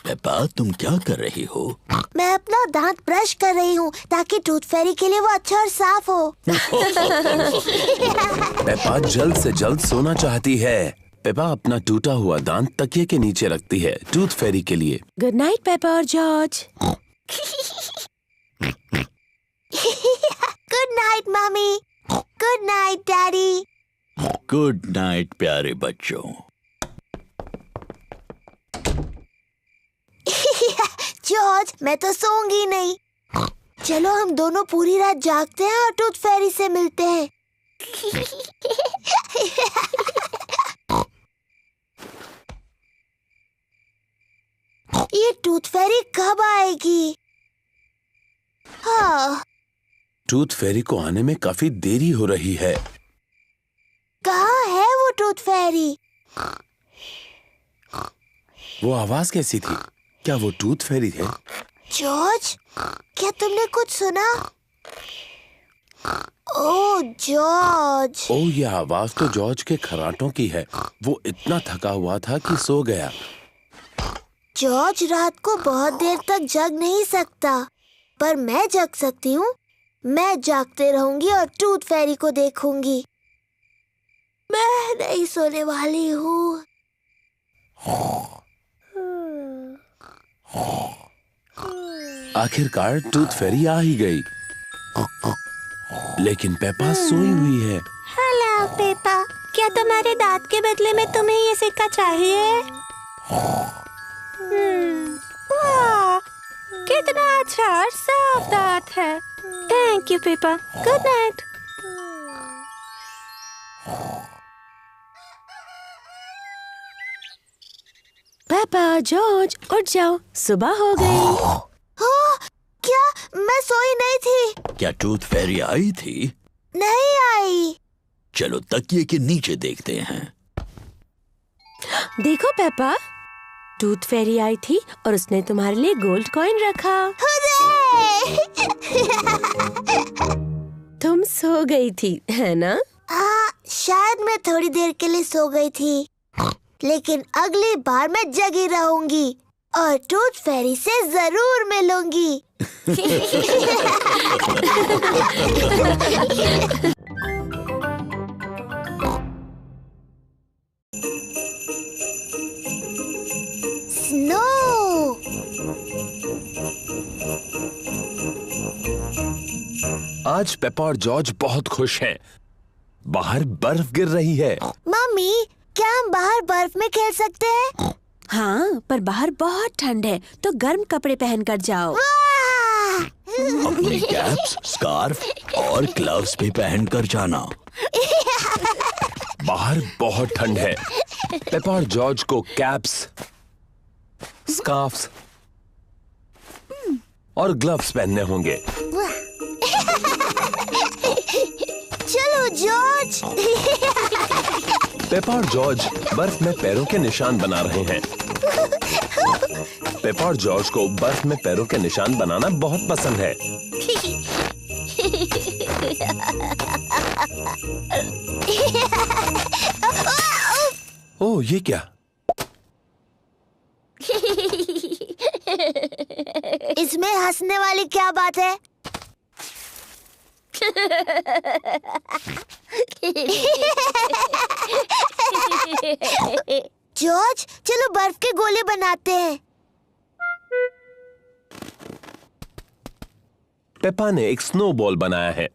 पेपा, तुम क्या कर रही हो? मैं अपना दांत ब्रश कर रही हूँ ताकि टूथ फेरी के लिए वो अच्छा और साफ हो। पेपा जल्द से जल्द सोना चाहती है। पेपा अपना टूटा हुआ दांत तकिए के नीचे रखती है टूथ फेरी के लिए। गुड नाइट पेपा और George. Good night mummy. Good night daddy. Good night प्यारे बच्चों। जॉर्ज, मैं तो सोऊंगी नहीं। चलो हम दोनों पूरी रात जागते हैं और टूथ फेरी से मिलते हैं। ये टूथ फेरी कब आएगी? हाँ। टूथ फेरी को आने में काफी देरी हो रही है। कहाँ है वो टूथ फेरी? वो आवाज कैसी थी? क्या वो टूथ फेरी थे? जॉर्ज, क्या तुमने कुछ सुना? ओह जॉर्ज। ओह, ये आवाज तो जॉर्ज के खर्राटों की है। वो इतना थका हुआ था कि सो गया। जॉर्ज रात को बहुत देर तक जग नहीं सकता, पर मैं जग सकती हूँ। मैं जागते रहूंगी और टूथ फेरी को देखूंगी। मैं नहीं सोने वाली हूँ। आखिरकार टूथ फेरी आ ही गई, लेकिन पेपा सोई हुई है। हेलो पेपा, क्या तुम्हारे दांत के बदले में तुम्हें ये सिक्का चाहिए? वाह, कितना अच्छा और साफ दांत है। Thank you Peppa. Good night. पापा, जॉर्ज, उठ जाओ, सुबह हो गई। क्या? मैं सोई नहीं थी। क्या टूथ फेरी आई थी? नहीं आई। चलो तकिए के नीचे देखते हैं। देखो पेपा, टूथ फेरी आई थी और उसने तुम्हारे लिए गोल्ड कॉइन रखा। तुम सो गई थी, है ना? शायद मैं थोड़ी देर के लिए सो गई थी, लेकिन अगली बार मैं जगी रहूंगी और टूथ फेरी से जरूर मिलूंगी। स्नो। आज पेपा और जॉर्ज बहुत खुश हैं। बाहर बर्फ गिर रही है। मम्मी, क्या हम बाहर बर्फ में खेल सकते हैं? हाँ, पर बाहर बहुत ठंड है, तो गर्म कपड़े पहनकर जाओ। अपनी कैप्स, स्कार्फ और ग्लव्स भी पहनकर जाना। बाहर बहुत ठंड है। पेपा और जॉर्ज को कैप्स, स्कार्फ्स और ग्लव्स पहनने होंगे। चलो जॉर्ज। पेपा और जॉर्ज बर्फ में पैरों के निशान बना रहे हैं। पेपा और जॉर्ज को बर्फ में पैरों के निशान बनाना बहुत पसंद है। ओह, ये क्या? इसमें हंसने वाली क्या बात है? जॉर्ज, चलो बर्फ के गोले बनाते हैं। पेपा ने एक स्नोबॉल बनाया है।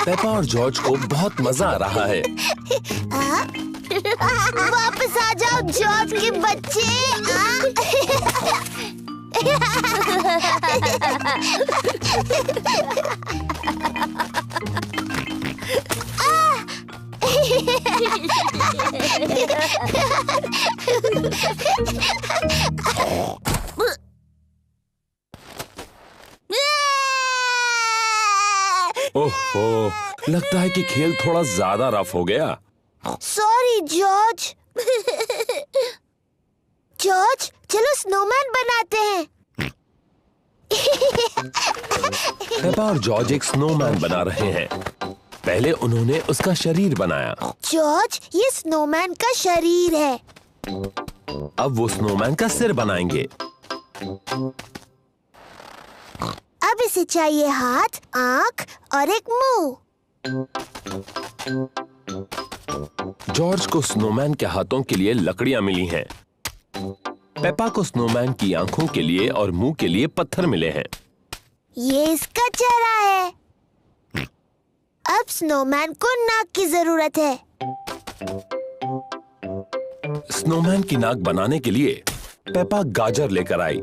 पेपा और जॉर्ज को बहुत मजा आ रहा है। वापस आ जाओ जॉर्ज के बच्चे। ओहो, लगता है कि खेल थोड़ा ज्यादा रफ हो गया। Sorry George. जॉर्ज, चलो स्नोमैन बनाते हैं। पेपा और जॉर्ज एक स्नोमैन बना रहे हैं। पहले उन्होंने उसका शरीर बनाया। जॉर्ज, ये स्नोमैन का शरीर है। अब वो स्नोमैन का सिर बनाएंगे। अब इसे चाहिए हाथ, आंख और एक मुंह। जॉर्ज को स्नोमैन के हाथों के लिए लकड़ियां मिली हैं। पेपा को स्नोमैन की आंखों के लिए और मुंह के लिए पत्थर मिले हैं। ये इसका चेहरा है। अब स्नोमैन को नाक की जरूरत है। स्नोमैन की नाक बनाने के लिए पेपा गाजर लेकर आई।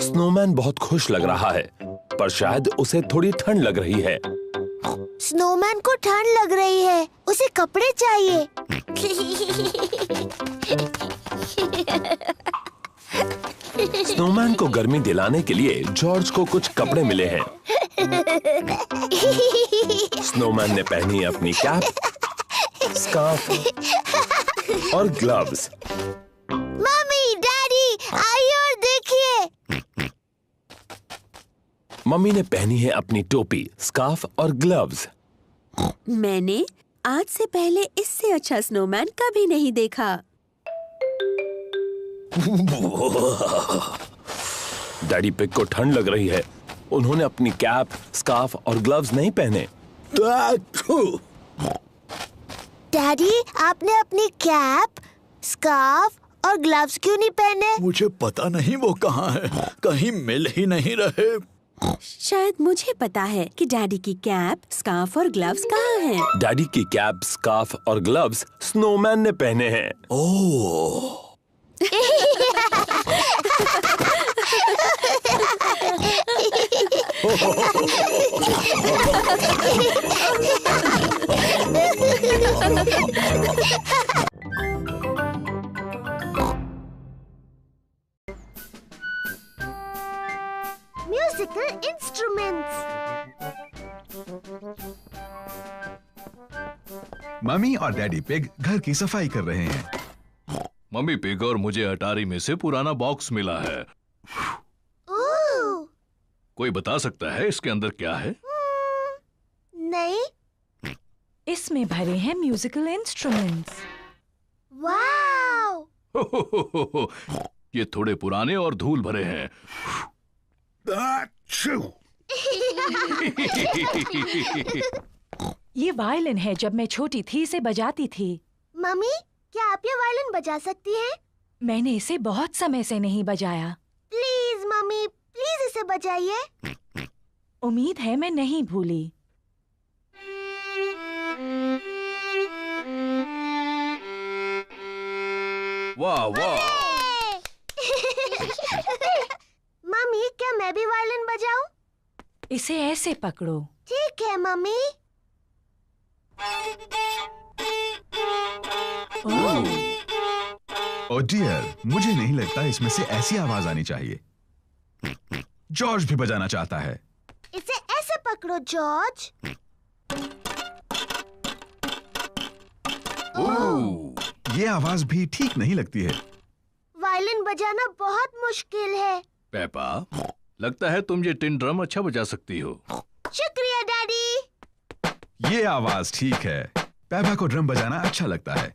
स्नोमैन बहुत खुश लग रहा है, पर शायद उसे थोड़ी ठंड लग रही है। स्नोमैन को ठंड लग रही है, उसे कपड़े चाहिए। स्नोमैन को गर्मी दिलाने के लिए जॉर्ज को कुछ कपड़े मिले हैं। स्नोमैन ने पहनी अपनी कैप, स्कार्फ और ग्लव्स। मम्मी, डैडी, आइए और देखिए। मम्मी ने पहनी है अपनी टोपी, स्कार्फ और ग्लव्स। मैंने आज से पहले इससे अच्छा स्नोमैन कभी नहीं देखा। डैडी पिग को ठंड लग रही है। उन्होंने अपनी कैप, स्कार्फ और ग्लव्स नहीं पहने। डैडी, आपने अपनी कैप, स्कार्फ और ग्लव्स क्यों नहीं पहने? मुझे पता नहीं वो कहाँ है, कहीं मिल ही नहीं रहे। शायद मुझे पता है कि डैडी की कैप, स्कार्फ और ग्लव्स कहाँ हैं। डैडी की कैप, स्कार्फ और ग्लव्स स्नोमैन ने पहने हैं। ओह। Musical instruments. मम्मी और डैडी पिग घर की सफाई कर रहे हैं। मम्मी पिग और मुझे अटारी में से पुराना बॉक्स मिला है। कोई बता सकता है इसके अंदर क्या है? नहीं। इसमें भरे हैं म्यूजिकल इंस्ट्रूमेंट्स। वाओ! ये थोड़े पुराने और धूल भरे हैं। ये वायलिन है, जब मैं छोटी थी इसे बजाती थी। मम्मी, क्या आप ये वायलिन बजा सकती हैं? मैंने इसे बहुत समय से नहीं बजाया। प्लीज मम्मी, प्लीज इसे बजाइए। उम्मीद है मैं नहीं भूली। वाह वाह। मम्मी, क्या मैं भी वायलिन बजाऊं? इसे ऐसे पकड़ो। ठीक है मम्मी। ओह डियर, मुझे नहीं लगता इसमें से ऐसी आवाज आनी चाहिए। जॉर्ज भी बजाना चाहता है। इसे ऐसे पकड़ो जॉर्ज। ये आवाज भी ठीक नहीं लगती है। वायलिन बजाना बहुत मुश्किल है। पेपा, लगता है तुम ये टिन ड्रम अच्छा बजा सकती हो। शुक्रिया डैडी। ये आवाज ठीक है। पेपा को ड्रम बजाना अच्छा लगता है।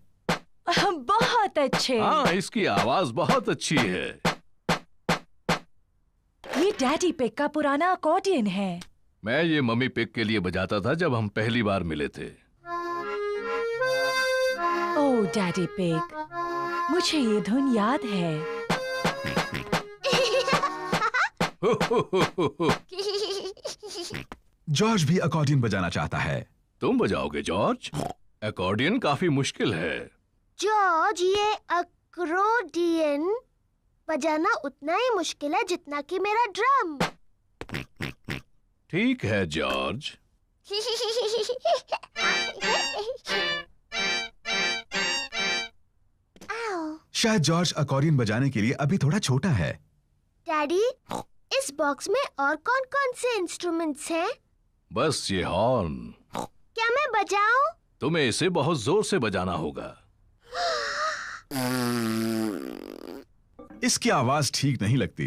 बहुत अच्छे। हाँ, इसकी आवाज बहुत अच्छी है। ये डैडी पिग का पुराना अकॉर्डियन है। मैं ये मम्मी पिग के लिए बजाता था जब हम पहली बार मिले थे। ओह डैडी पिग, मुझे ये धुन याद है। जॉर्ज भी अकॉर्डियन बजाना चाहता है। तुम बजाओगे जॉर्ज? अकॉर्डियन काफी मुश्किल है। जॉर्ज, ये अकॉर्डियन बजाना उतना ही मुश्किल है जितना कि मेरा ड्रम। ठीक है जॉर्ज। शायद जॉर्ज अकॉर्डियन बजाने के लिए अभी थोड़ा छोटा है। डैडी, इस बॉक्स में और कौन-कौन से इंस्ट्रूमेंट्स हैं? बस ये हॉर्न। क्या मैं बजाऊं? तुम्हें इसे बहुत जोर से बजाना होगा। इसकी आवाज ठीक नहीं लगती।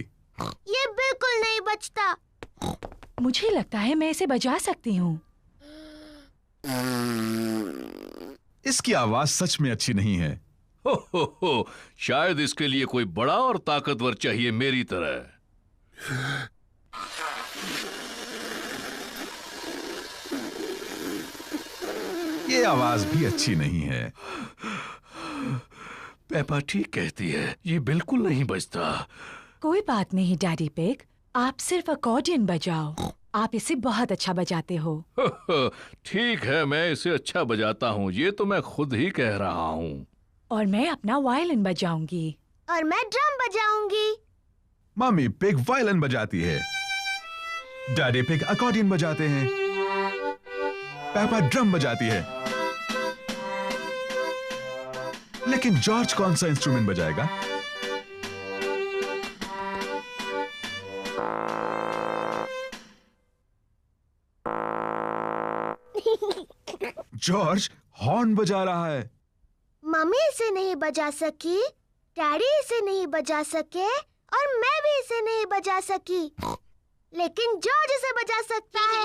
ये बिल्कुल नहीं बजता। मुझे लगता है मैं इसे बजा सकती हूँ। इसकी आवाज सच में अच्छी नहीं है। हो, शायद इसके लिए कोई बड़ा और ताकतवर चाहिए मेरी तरह। ये आवाज भी अच्छी नहीं है। पेपा ठीक कहती है, ये बिल्कुल नहीं बजता। कोई बात नहीं डैडी पिग, आप सिर्फ अकॉर्डियन बजाओ। आप इसे बहुत अच्छा बजाते हो। ठीक है, मैं इसे अच्छा बजाता हूँ, ये तो मैं खुद ही कह रहा हूँ। और मैं अपना वायलिन बजाऊंगी। और मैं ड्रम बजाऊंगी। मम्मी पिग वायलिन बजाती है। डैडी पिग अकॉर्डियन बजाते हैं। पेपा ड्रम बजाती है। लेकिन जॉर्ज कौन सा इंस्ट्रूमेंट बजाएगा? जॉर्ज हॉर्न बजा रहा है। मम्मी इसे नहीं बजा सकी, डैडी इसे नहीं बजा सके और मैं भी इसे नहीं बजा सकी, लेकिन जॉर्ज इसे बजा सकता है।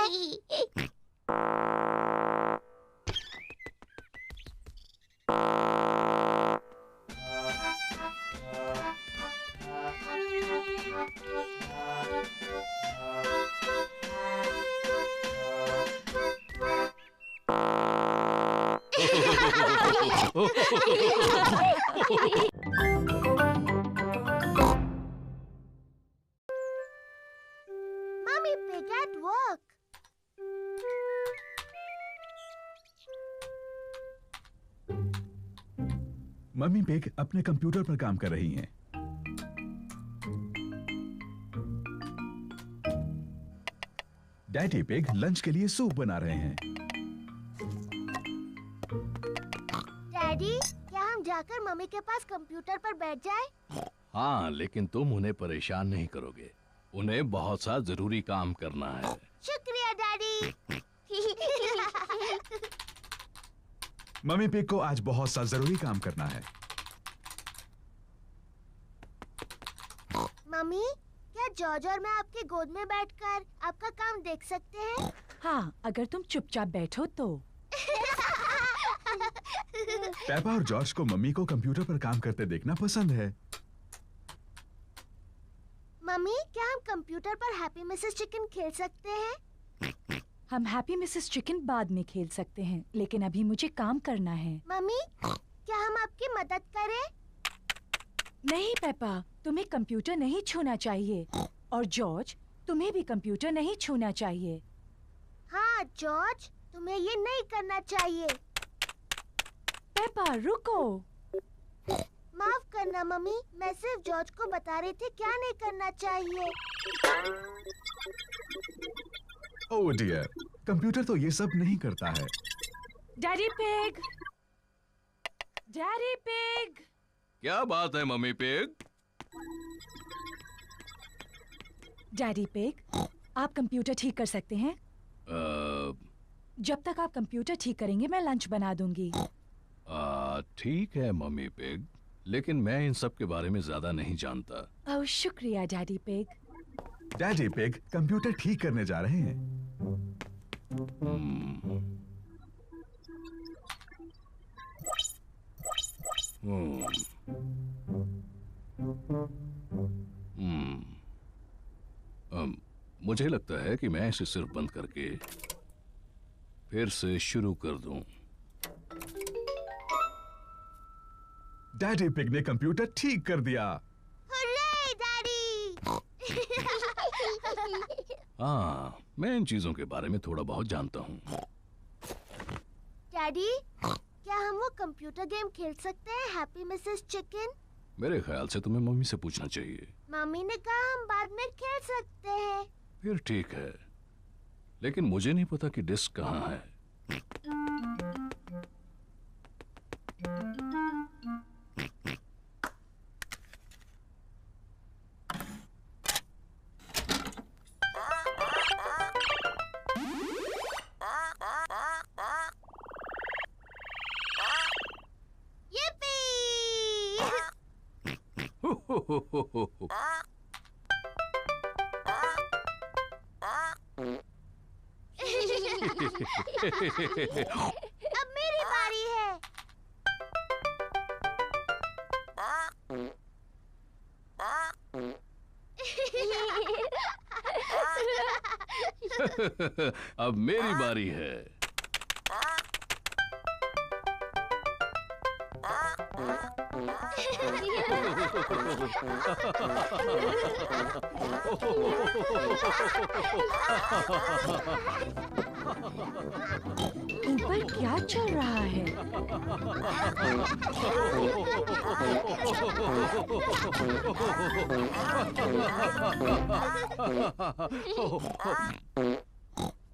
Mummy Pig at work. Mummy pig अपने कंप्यूटर पर काम कर रही हैं। डैडी पिग लंच के लिए सूप बना रहे हैं। डैडी, क्या हम जाकर मम्मी के पास कंप्यूटर पर बैठ जाएं? हाँ, लेकिन तुम उन्हें परेशान नहीं करोगे। उन्हें बहुत सा जरूरी काम करना है। शुक्रिया डैडी। मम्मी पिग को आज बहुत सा जरूरी काम करना है। मम्मी, क्या जॉर्ज और मैं आपकी गोद में बैठकर आपका काम देख सकते हैं? हाँ, अगर तुम चुपचाप बैठो तो। पेपा और जॉर्ज को मम्मी को कंप्यूटर पर काम करते देखना पसंद है। मम्मी, क्या हम कंप्यूटर पर हैप्पी मिसेस चिकन खेल सकते हैं? हम हैप्पी मिसेस चिकन बाद में खेल सकते हैं, लेकिन अभी मुझे काम करना है। मम्मी, क्या हम आपकी मदद करें? नहीं पेपा, तुम्हें कंप्यूटर नहीं छूना चाहिए। और जॉर्ज, तुम्हें भी कंप्यूटर नहीं छूना चाहिए। हाँ जॉर्ज, तुम्हें ये नहीं करना चाहिए। पेपा रुको। माफ करना मम्मी, मैं सिर्फ जॉर्ज को बता रही थी क्या नहीं करना चाहिए। ओह डियर, कंप्यूटर तो ये सब नहीं करता है। Daddy pig, daddy pig. क्या बात है मम्मी पिग? डैडी पिग, आप कंप्यूटर ठीक कर सकते हैं? जब तक आप कंप्यूटर ठीक करेंगे मैं लंच बना दूंगी। ठीक है मम्मी पिग, लेकिन मैं इन सब के बारे में ज्यादा नहीं जानता। ओह शुक्रिया daddy pig. Daddy pig computer ठीक करने जा रहे हैं। मुझे लगता है कि मैं इसे सिर्फ बंद करके फिर से शुरू कर दूं। डैडी पिग ने कंप्यूटर ठीक कर दिया। Hurray daddy! हाँ, मैं इन चीजों के बारे में थोड़ा बहुत जानता हूँ। डैडी, क्या हम वो कंप्यूटर गेम खेल सकते हैं, हैप्पी मिसेस चिकन? मेरे ख्याल से तुम्हें मम्मी से पूछना चाहिए। मम्मी ने कहा हम बाद में खेल सकते हैं। फिर ठीक है, लेकिन मुझे नहीं पता कि डिस्क कहाँ है। अब मेरी बारी है। अब मेरी बारी है। ऊपर क्या चल रहा है?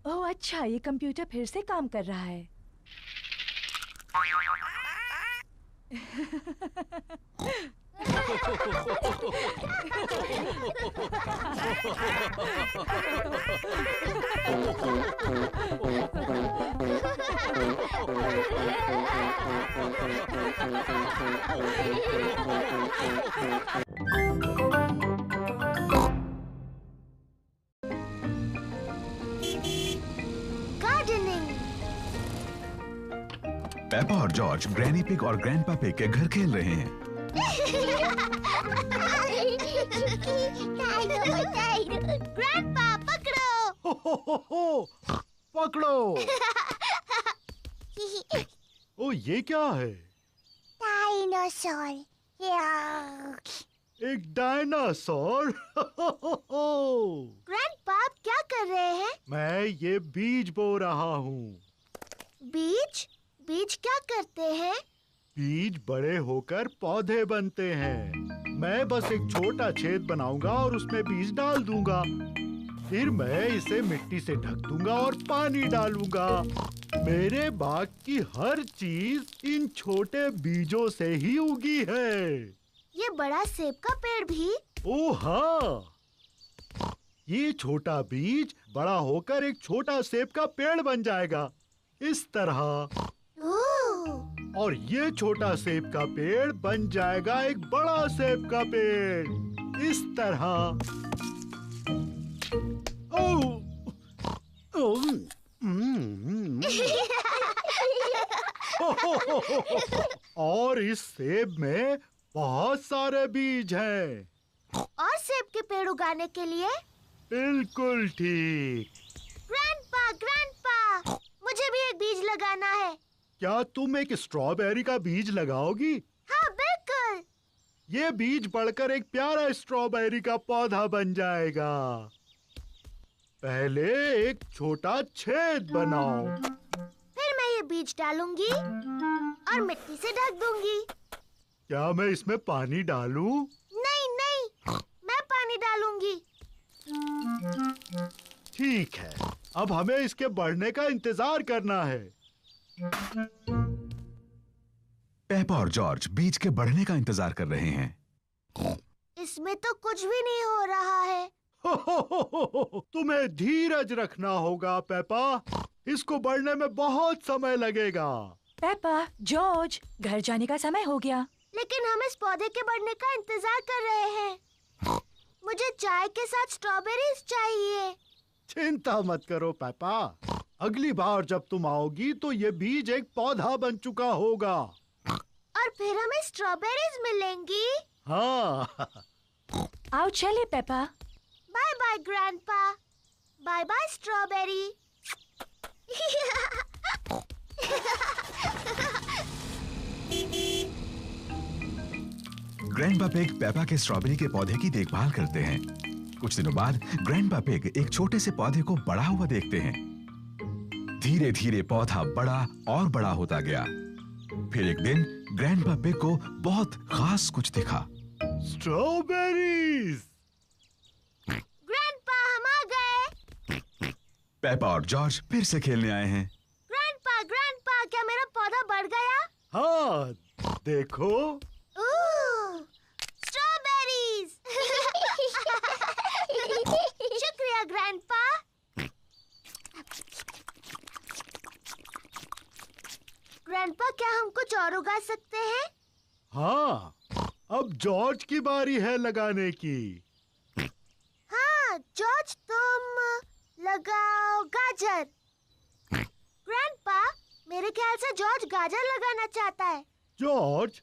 ओह अच्छा, ये कंप्यूटर फिर से काम कर रहा है। पेपा और जॉर्ज ग्रैनी पिग और ग्रैंडपा पिग के घर खेल रहे हैं। ग्रैंडपा पकड़ो। पकड़ो। ओ ये क्या है? डायनासोर। एक डायनासोर। ग्रैंडपा, आप क्या कर रहे हैं? मैं ये बीज बो रहा हूँ। बीज? बीज क्या करते हैं? बीज बड़े होकर पौधे बनते हैं। मैं बस एक छोटा छेद बनाऊंगा और उसमें बीज डाल दूंगा। फिर मैं इसे मिट्टी से ढक दूंगा और पानी डालूंगा। मेरे बाग की हर चीज इन छोटे बीजों से ही उगी है। ये बड़ा सेब का पेड़ भी? ओह हाँ, ये छोटा बीज बड़ा होकर एक छोटा सेब का पेड़ बन जाएगा, इस तरह। और ये छोटा सेब का पेड़ बन जाएगा एक बड़ा सेब का पेड़, इस तरह। और इस सेब में बहुत सारे बीज हैं। और सेब के पेड़ उगाने के लिए? बिल्कुल ठीक। ग्रैंडपा, ग्रैंडपा, मुझे भी एक बीज लगाना है। क्या तुम एक स्ट्रॉबेरी का बीज लगाओगी? हाँ, बिल्कुल। ये बीज बढ़कर एक प्यारा स्ट्रॉबेरी का पौधा बन जाएगा। पहले एक छोटा छेद बनाओ। फिर मैं ये बीज डालूंगी और मिट्टी से ढक दूंगी। क्या मैं इसमें पानी डालूं? नहीं नहीं, मैं पानी डालूंगी। ठीक है, अब हमें इसके बढ़ने का इंतजार करना है। पेपा और जॉर्ज बीज के बढ़ने का इंतजार कर रहे हैं। इसमें तो कुछ भी नहीं हो रहा है। तुम्हें धीरज रखना होगा पेपा, इसको बढ़ने में बहुत समय लगेगा। पेपा, जॉर्ज, घर जाने का समय हो गया। लेकिन हम इस पौधे के बढ़ने का इंतजार कर रहे हैं। मुझे चाय के साथ स्ट्रॉबेरीज चाहिए। चिंता मत करो पेपा, अगली बार जब तुम आओगी तो ये बीज एक पौधा बन चुका होगा। और फिर हमें स्ट्रॉबेरीज मिलेंगी। हाँ। आओ चले Peppa. Bye bye grandpa. Bye bye strawberry. Grandpa pig Peppa के स्ट्रॉबेरी के पौधे की देखभाल करते हैं। कुछ दिनों बाद ग्रैंडपा पिग एक छोटे से पौधे को बड़ा हुआ देखते हैं। धीरे धीरे पौधा बड़ा और बड़ा होता गया। फिर एक दिन ग्रैंडपा पिग को बहुत खास कुछ दिखा। स्ट्रॉबेरीज। ग्रैंडपा, हम आ गए। पेपा और जॉर्ज फिर से खेलने आए हैं। ग्रैंडपा, ग्रैंडपा, क्या मेरा पौधा बढ़ गया? हाँ, देखो। स्ट्रॉबेरीज। शुक्रिया ग्रैंडपा। ग्रैंडपा, क्या हम कुछ और उगा सकते हैं? हाँ, अब जॉर्ज की बारी है लगाने की। हाँ, जॉर्ज, तुम लगाओ गाजर। ग्रैंडपा, मेरे ख्याल से जॉर्ज गाजर लगाना चाहता है। जॉर्ज,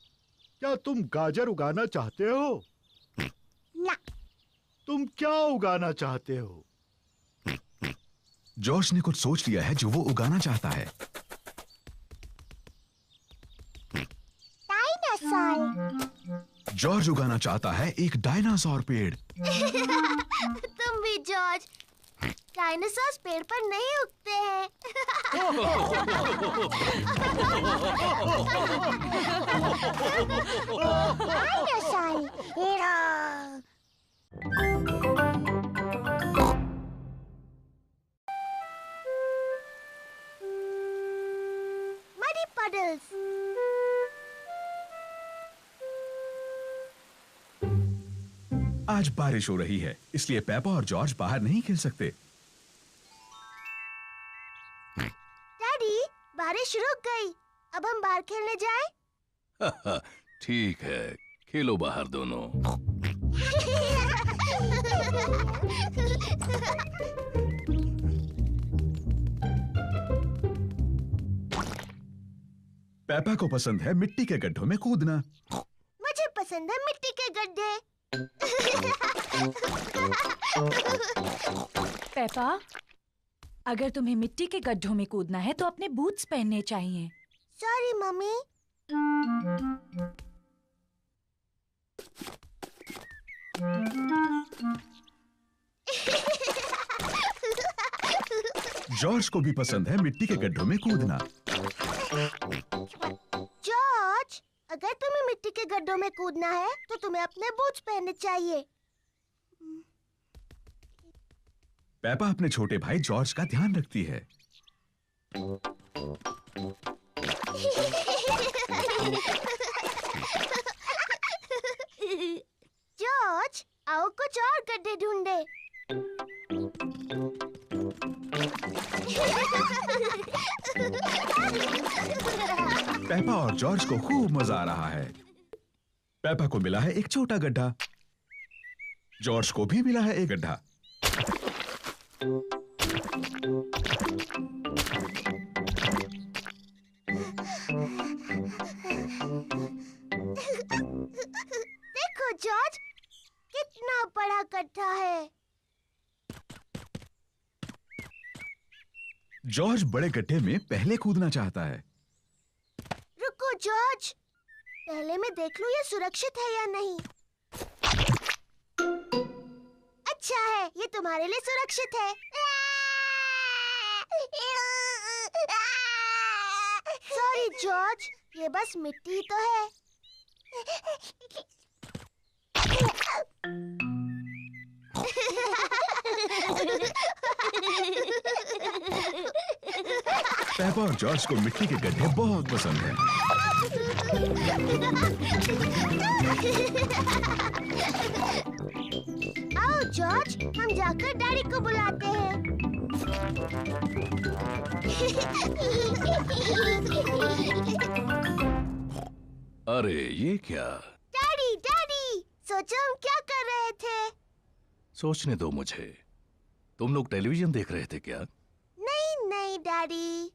क्या तुम गाजर उगाना चाहते हो? ना। तुम क्या उगाना चाहते हो? जॉर्ज ने कुछ सोच लिया है जो वो उगाना चाहता है। डायनासोर। जॉर्ज उगाना चाहता है एक डायनासोर पेड़। तुम भी जॉर्ज। डायनासोर पेड़ पर नहीं उगते हैं। Muddy puddles. आज बारिश हो रही है, इसलिए पेपा और जॉर्ज बाहर नहीं खेल सकते। डैडी, बारिश रुक गई। अब हम बाहर खेलने जाएं? ठीक है, खेलो बाहर दोनों। पेपा को पसंद है मिट्टी के गड्ढों में कूदना। मुझे पसंद है मिट्टी के गड्ढे। पेपा, अगर तुम्हें मिट्टी के गड्ढों में कूदना है तो अपने बूट्स पहनने चाहिए। Sorry mummy. जॉर्ज को भी पसंद है मिट्टी के गड्ढों में कूदना। जॉर्ज, अगर तुम्हें मिट्टी के गड्ढों में कूदना है तो तुम्हें अपने बूट्स पहनने चाहिए। पेपा अपने छोटे भाई जॉर्ज का ध्यान रखती है। जॉर्ज, आओ कुछ और गड्ढे ढूंढे। पेपा और जॉर्ज को खूब मजा आ रहा है। पेपा को मिला है एक छोटा गड्ढा, जॉर्ज को भी मिला है एक गड्ढा। देखो जॉर्ज, कितना बड़ा गड्ढा है। जॉर्ज बड़े गड्ढे में पहले कूदना चाहता है। रुको जॉर्ज, पहले मैं देख लूं ये सुरक्षित है या नहीं। अच्छा है, ये तुम्हारे लिए सुरक्षित है। सॉरी जॉर्ज, ये बस मिट्टी ही तो है। पेपा और जॉर्ज को मिट्टी के गड्ढे बहुत पसंद हैं। आओ जॉर्ज, हम जाकर डैडी को बुलाते हैं। अरे ये क्या? डैडी, डैडी, सोचो हम क्या कर रहे थे? सोचने दो मुझे। तुम लोग टेलीविजन देख रहे थे क्या? नहीं नहीं डैडी।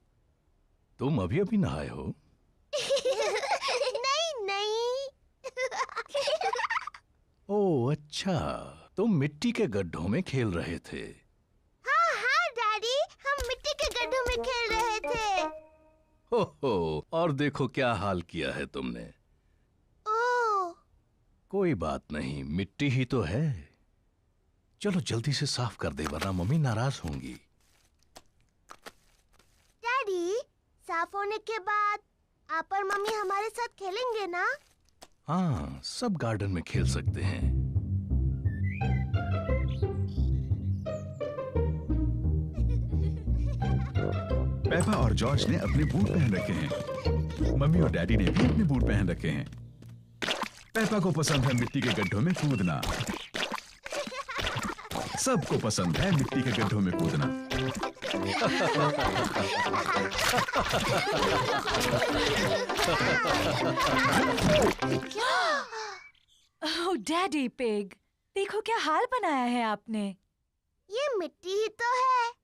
तुम अभी अभी नहाए हो? नहीं नहीं। ओह अच्छा, तुम मिट्टी के गड्ढों में खेल रहे थे। हाँ हाँ डैडी, हम मिट्टी के गड्ढों में खेल रहे थे। हो, और देखो क्या हाल किया है तुमने। ओह, कोई बात नहीं, मिट्टी ही तो है। चलो जल्दी से साफ कर दे वरना मम्मी नाराज होंगी। डैडी, साफ होने के बाद आप और मम्मी हमारे साथ खेलेंगे ना? हाँ, सब गार्डन में खेल सकते हैं। पेपा और जॉर्ज ने अपने बूट पहन रखे हैं। मम्मी और डैडी ने भी अपने बूट पहन रखे हैं। पेपा को पसंद है मिट्टी के गड्ढों में कूदना। सबको पसंद है मिट्टी के गड्ढों में कूदना। ओह डैडी पिग, देखो क्या हाल बनाया है आपने। ये मिट्टी ही तो है।